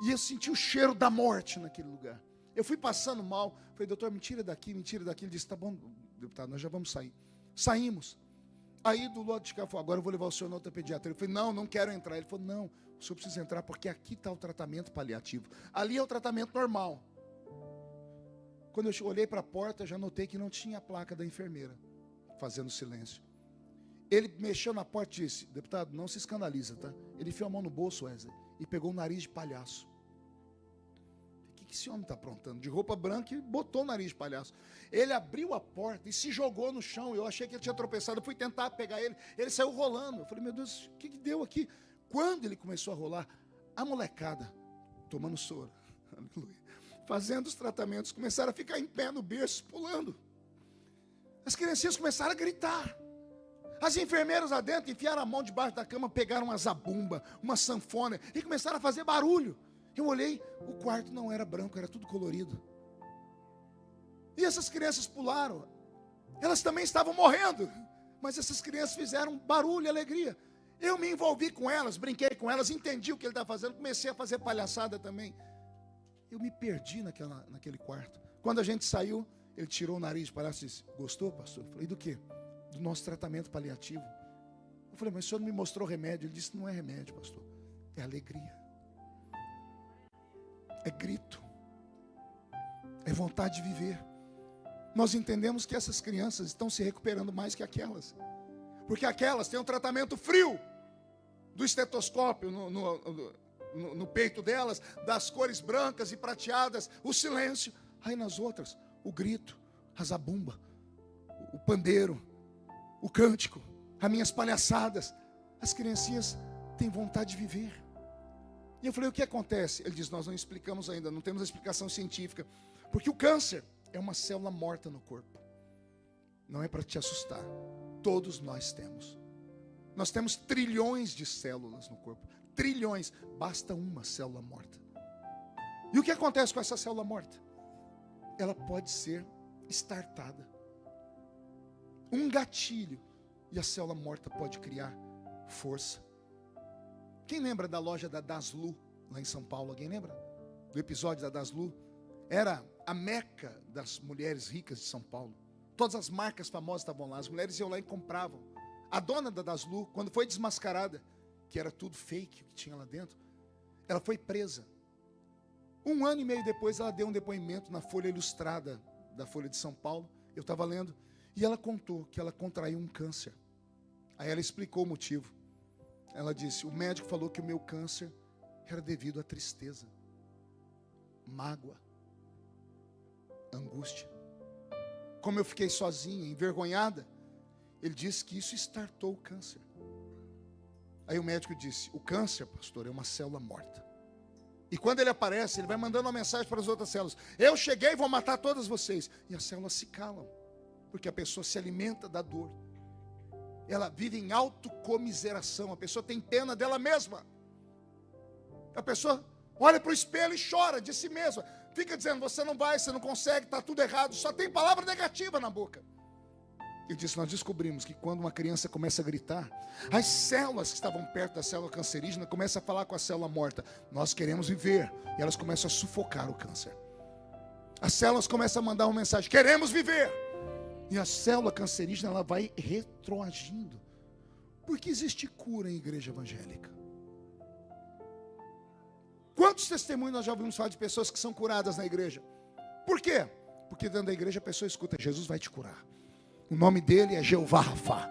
E eu senti o cheiro da morte naquele lugar. Eu fui passando mal, falei, doutor, me tira daqui, me tira daqui. Ele disse, tá bom, deputado, nós já vamos sair. Saímos. Aí do lado de cá, falou, agora eu vou levar o senhor na outra pediatra. Eu falei, não quero entrar. Ele falou, não, o senhor precisa entrar porque aqui está o tratamento paliativo. Ali é o tratamento normal. Quando eu olhei para a porta, já notei que não tinha a placa da enfermeira, fazendo silêncio. Ele mexeu na porta e disse, deputado, não se escandaliza, tá? Ele enfiou a mão no bolso, Wesley, e pegou o nariz de palhaço. O que esse homem está aprontando? De roupa branca e botou o nariz de palhaço. Ele abriu a porta e se jogou no chão. Eu achei que ele tinha tropeçado. Eu fui tentar pegar ele. Ele saiu rolando. Eu falei, meu Deus, o que deu aqui? Quando ele começou a rolar, a molecada, tomando soro, aleluia, fazendo os tratamentos, começaram a ficar em pé no berço, pulando. As criancinhas começaram a gritar. As enfermeiras lá dentro enfiaram a mão debaixo da cama, pegaram uma zabumba, uma sanfona e começaram a fazer barulho. Eu olhei, o quarto não era branco, era tudo colorido. E essas crianças pularam. Elas também estavam morrendo, mas essas crianças fizeram barulho e alegria. Eu me envolvi com elas, brinquei com elas, entendi o que ele estava fazendo, comecei a fazer palhaçada também. Eu me perdi naquele quarto. Quando a gente saiu, ele tirou o nariz de palhaço e disse, gostou, pastor? Eu falei, do quê? Do nosso tratamento paliativo. Eu falei, mas o senhor não me mostrou remédio? Ele disse, não é remédio, pastor, é alegria. É grito, é vontade de viver. Nós entendemos que essas crianças estão se recuperando mais que aquelas, porque aquelas têm um tratamento frio, do estetoscópio no peito delas, das cores brancas e prateadas, o silêncio. Aí nas outras, o grito, a zabumba, o pandeiro, o cântico, as minhas palhaçadas. As criancinhas têm vontade de viver. E eu falei, o que acontece? Ele diz, nós não explicamos ainda, não temos a explicação científica. Porque o câncer é uma célula morta no corpo. Não é para te assustar. Todos nós temos. Nós temos trilhões de células no corpo. Trilhões. Basta uma célula morta. E o que acontece com essa célula morta? Ela pode ser startada. Um gatilho. E a célula morta pode criar força. Quem lembra da loja da Daslu, lá em São Paulo? Alguém lembra? Do episódio da Daslu? Era a meca das mulheres ricas de São Paulo. Todas as marcas famosas estavam lá. As mulheres iam lá e compravam. A dona da Daslu, quando foi desmascarada, que era tudo fake que tinha lá dentro, ela foi presa. 1 ano e meio depois, ela deu um depoimento na Folha Ilustrada da Folha de São Paulo. Eu estava lendo. E ela contou que ela contraiu um câncer. Aí ela explicou o motivo. Ela disse, o médico falou que o meu câncer era devido à tristeza, mágoa, angústia. Como eu fiquei sozinha, envergonhada, ele disse que isso startou o câncer. Aí o médico disse, o câncer, pastor, é uma célula morta. E quando ele aparece, ele vai mandando uma mensagem para as outras células. Eu cheguei e vou matar todas vocês. E as células se calam, porque a pessoa se alimenta da dor. Ela vive em autocomiseração. A pessoa tem pena dela mesma. A pessoa olha para o espelho e chora de si mesma. Fica dizendo, você não vai, você não consegue, está tudo errado. Só tem palavra negativa na boca. Ele disse, nós descobrimos que quando uma criança começa a gritar, as células que estavam perto da célula cancerígena começam a falar com a célula morta. Nós queremos viver. E elas começam a sufocar o câncer. As células começam a mandar uma mensagem, queremos viver. E a célula cancerígena, ela vai retroagindo. Por que existe cura em igreja evangélica? Quantos testemunhos nós já ouvimos falar de pessoas que são curadas na igreja? Por quê? Porque dentro da igreja a pessoa escuta, Jesus vai te curar. O nome dele é Jeová Rafa.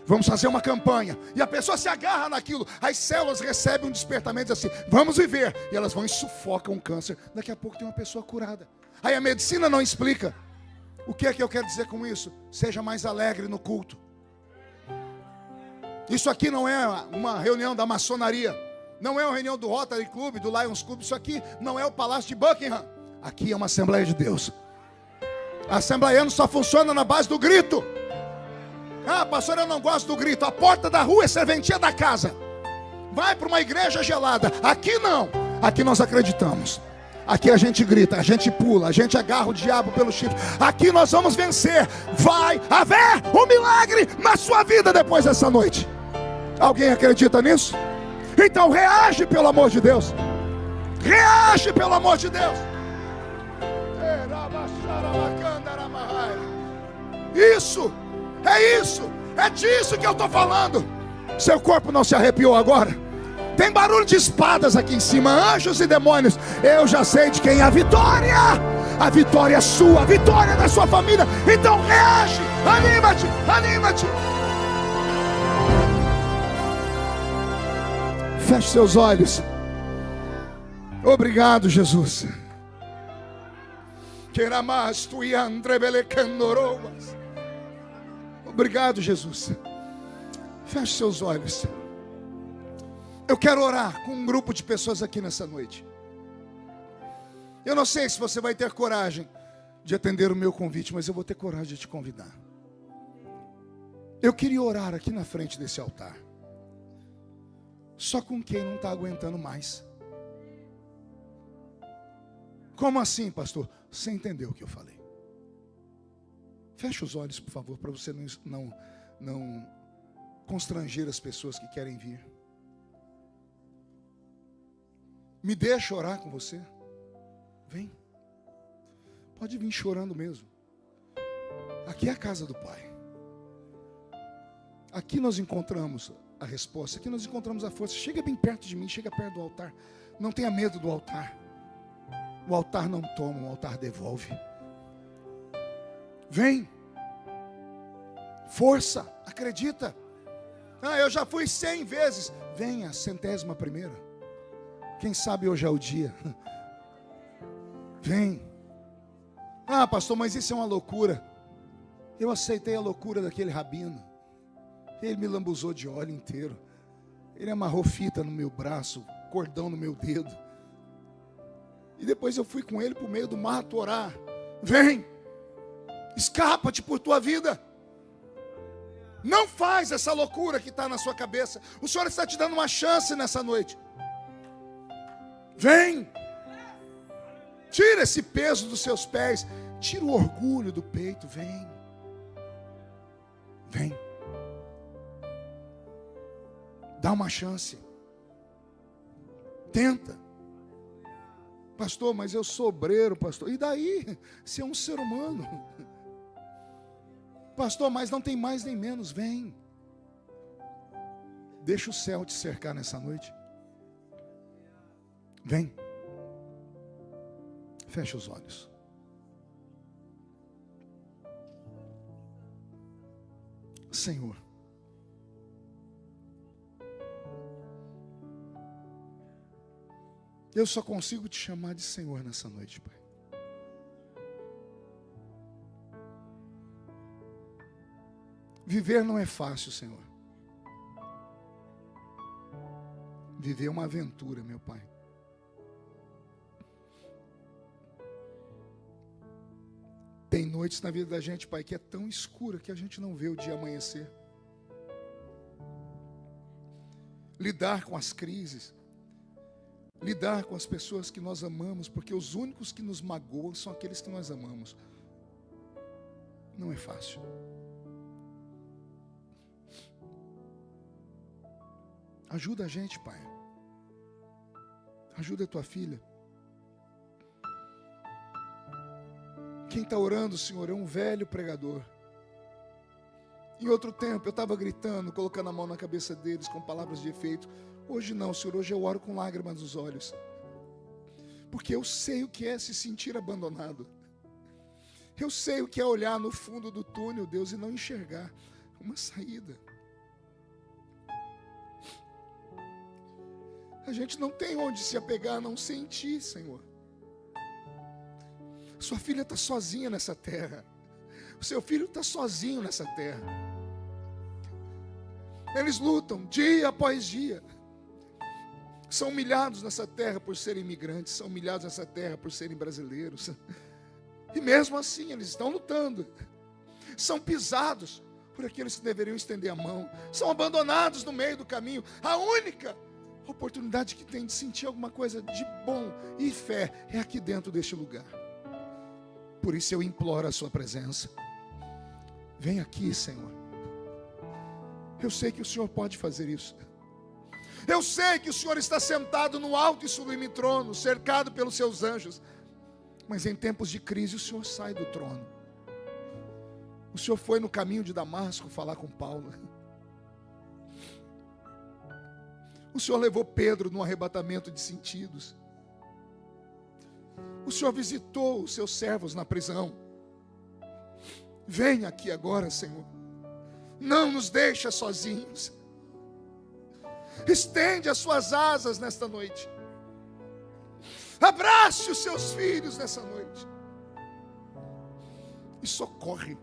Vamos fazer uma campanha. E a pessoa se agarra naquilo. As células recebem um despertamento assim, vamos viver. E elas vão e sufocam o câncer. Daqui a pouco tem uma pessoa curada. Aí a medicina não explica. O que é que eu quero dizer com isso? Seja mais alegre no culto. Isso aqui não é uma reunião da maçonaria. Não é uma reunião do Rotary Club, do Lions Club. Isso aqui não é o Palácio de Buckingham. Aqui é uma Assembleia de Deus. A assembleiano só funciona na base do grito. Ah, pastor, eu não gosto do grito. A porta da rua é serventia da casa. Vai para uma igreja gelada. Aqui não. Aqui nós acreditamos. Aqui a gente grita, a gente pula, a gente agarra o diabo pelo chifre. Aqui nós vamos vencer. Vai haver um milagre na sua vida depois dessa noite. Alguém acredita nisso? Então reage pelo amor de Deus. Reage pelo amor de Deus. Isso, é disso que eu estou falando. Seu corpo não se arrepiou agora? Tem barulho de espadas aqui em cima, anjos e demônios. Eu já sei de quem é a vitória. A vitória é sua, a vitória é da sua família. Então reage, anima-te, anima-te. Feche seus olhos. Obrigado, Jesus. Obrigado, Jesus. Feche seus olhos. Eu quero orar com um grupo de pessoas aqui nessa noite. Eu não sei se você vai ter coragem de atender o meu convite, mas eu vou ter coragem de te convidar. Eu queria orar aqui na frente desse altar. Só com quem não está aguentando mais. Como assim, pastor? Você entendeu o que eu falei? Feche os olhos, por favor, para você não constranger as pessoas que querem vir. Me deixa orar com você. Vem. Pode vir chorando mesmo. Aqui é a casa do Pai. Aqui nós encontramos a resposta. Aqui nós encontramos a força. Chega bem perto de mim. Chega perto do altar. Não tenha medo do altar. O altar não toma, o altar devolve. Vem. Força. Acredita. Eu já fui 100 vezes. Venha, 100ª. Quem sabe hoje é o dia. Vem. Pastor, mas isso é uma loucura. Eu aceitei a loucura daquele rabino. Ele me lambuzou de óleo inteiro. Ele amarrou fita no meu braço, cordão no meu dedo. E depois eu fui com ele para o meio do mato orar. Vem. Escapa-te por tua vida. Não faz essa loucura que está na sua cabeça. O Senhor está te dando uma chance nessa noite. Vem. Tira esse peso dos seus pés. Tira o orgulho do peito. Vem. Vem. Dá uma chance. Tenta. Pastor, mas eu sou obreiro, pastor. E daí? Você é um ser humano. Pastor, mas não tem mais nem menos. Vem. Deixa o céu te cercar nessa noite. Vem. Fecha os olhos. Senhor, eu só consigo te chamar de Senhor nessa noite, Pai. Viver não é fácil, Senhor. Viver é uma aventura, meu Pai. Tem noites na vida da gente, Pai, que é tão escura que a gente não vê o dia amanhecer. Lidar com as crises, lidar com as pessoas que nós amamos, porque os únicos que nos magoam são aqueles que nós amamos. Não é fácil. Ajuda a gente, Pai. Ajuda a tua filha. Quem está orando, Senhor, é um velho pregador. Em outro tempo eu estava gritando, colocando a mão na cabeça deles com palavras de efeito. Hoje não, Senhor, hoje eu oro com lágrimas nos olhos. Porque eu sei o que é se sentir abandonado. Eu sei o que é olhar no fundo do túnel, Deus, e não enxergar uma saída. A gente não tem onde se apegar, a não ser em Ti, Senhor. Sua filha está sozinha nessa terra. O seu filho está sozinho nessa terra. Eles lutam dia após dia. São humilhados nessa terra por serem imigrantes. São humilhados nessa terra por serem brasileiros. E mesmo assim eles estão lutando. São pisados por aqueles que deveriam estender a mão. São abandonados no meio do caminho. A única A oportunidade que tem de sentir alguma coisa de bom e fé é aqui dentro deste lugar. Por isso eu imploro a sua presença. Vem aqui, Senhor. Eu sei que o Senhor pode fazer isso. Eu sei que o Senhor está sentado no alto e sublime trono, cercado pelos seus anjos. Mas em tempos de crise o Senhor sai do trono. O Senhor foi no caminho de Damasco falar com Paulo. O Senhor levou Pedro num arrebatamento de sentidos. O Senhor visitou os seus servos na prisão. Venha aqui agora, Senhor. Não nos deixa sozinhos. Estende as suas asas nesta noite. Abrace os seus filhos nessa noite. E socorre.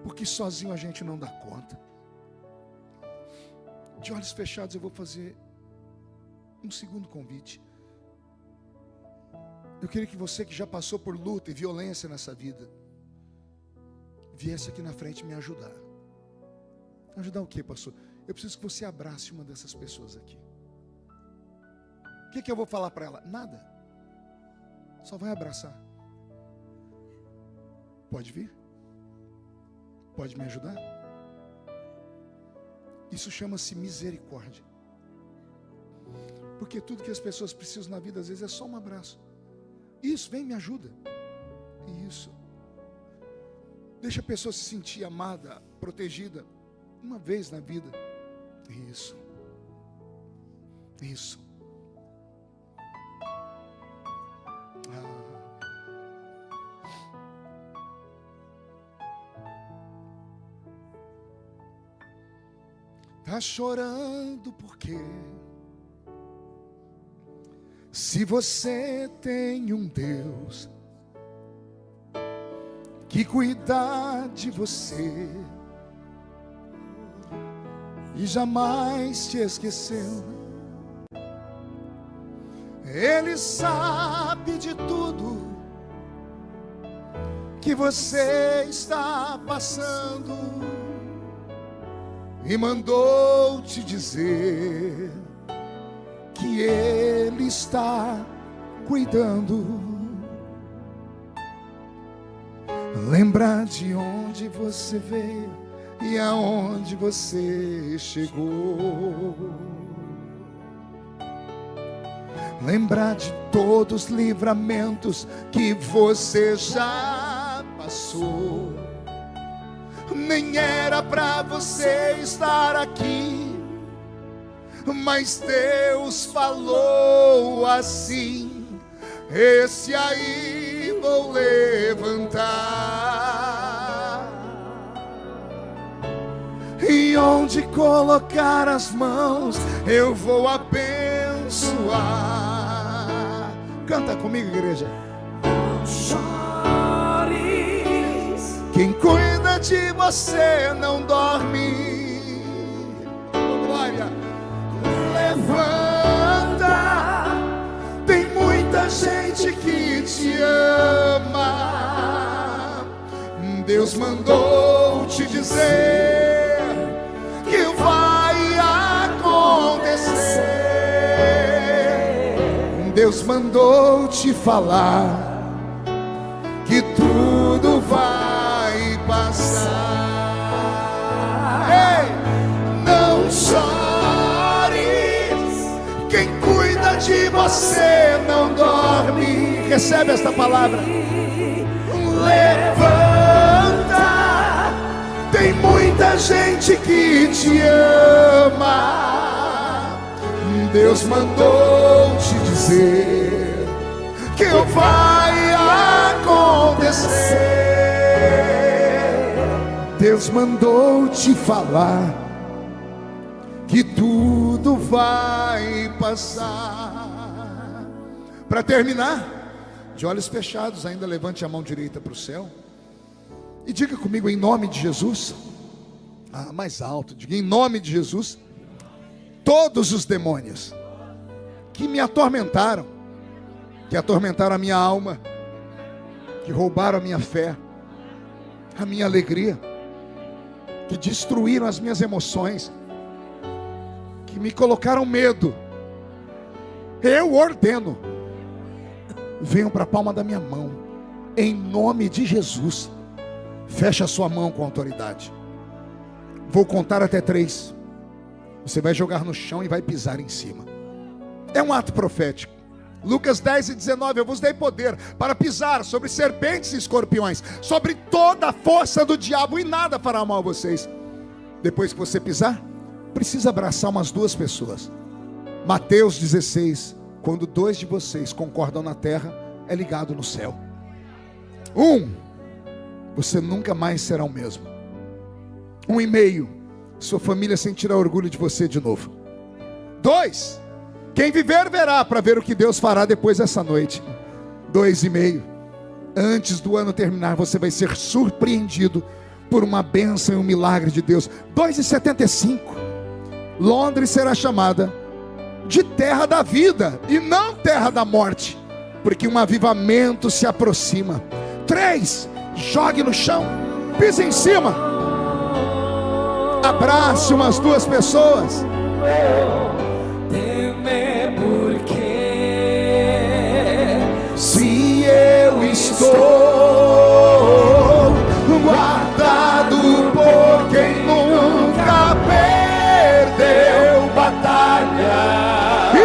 Porque sozinho a gente não dá conta. De olhos fechados eu vou fazer um segundo convite. Eu queria que você que já passou por luta e violência nessa vida, viesse aqui na frente me ajudar. Ajudar o quê, pastor? Eu preciso que você abrace uma dessas pessoas aqui. O que eu vou falar para ela? Nada. Só vai abraçar. Pode vir? Pode me ajudar? Isso chama-se misericórdia. Porque tudo que as pessoas precisam na vida, às vezes, é só um abraço. Isso, vem, me ajuda. Isso. Deixa a pessoa se sentir amada, protegida, uma vez na vida. Isso. Isso. Tá chorando porque se você tem um Deus que cuida de você e jamais te esqueceu, Ele sabe de tudo que você está passando e mandou te dizer que Ele está cuidando. Lembra de onde você veio e aonde você chegou. Lembra de todos os livramentos que você já passou. Nem era pra você estar aqui, mas Deus falou assim: esse aí vou levantar. E onde colocar as mãos eu vou abençoar. Canta comigo, igreja. Não chores. Quem cuida de você não dorme. Oh, glória. Levanta. Tem muita gente que te ama. Deus mandou te dizer que vai acontecer. Deus mandou te falar que tudo vai passar. Ei, não chores. Quem cuida de você não dorme. Recebe esta palavra. Levanta. Tem muita gente que te ama. Deus mandou te dizer que vai acontecer. Deus mandou te falar que tudo vai passar. Para terminar, de olhos fechados, ainda levante a mão direita para o céu e diga comigo, em nome de Jesus. Mais alto, diga, em nome de Jesus. Todos os demônios que me atormentaram, que atormentaram a minha alma, que roubaram a minha fé, a minha alegria, que destruíram as minhas emoções, que que me colocaram medo, eu ordeno, venham para a palma da minha mão, em nome de Jesus. Feche a sua mão com autoridade. Vou contar até 3. Você vai jogar no chão e vai pisar em cima. É um ato profético. Lucas 10:19, eu vos dei poder para pisar sobre serpentes e escorpiões, sobre toda a força do diabo, e nada fará mal a vocês. Depois que você pisar, precisa abraçar umas 2 pessoas. Mateus 16, quando 2 de vocês concordam na terra, é ligado no céu. 1, você nunca mais será o mesmo. 1,5, sua família sentirá orgulho de você de novo. 2, quem viver verá, para ver o que Deus fará depois dessa noite. 2,5, antes do ano terminar, você vai ser surpreendido por uma bênção e um milagre de Deus. 2,75, Londres será chamada de terra da vida e não terra da morte, porque um avivamento se aproxima. 3, jogue no chão, pise em cima, abrace umas 2 pessoas. Temer porque se eu estou guardado por quem nunca perdeu batalha.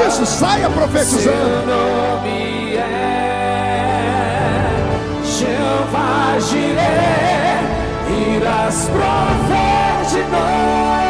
Isso, saia profetizando. seu nome é Jeová Jireh, irás prover de nós.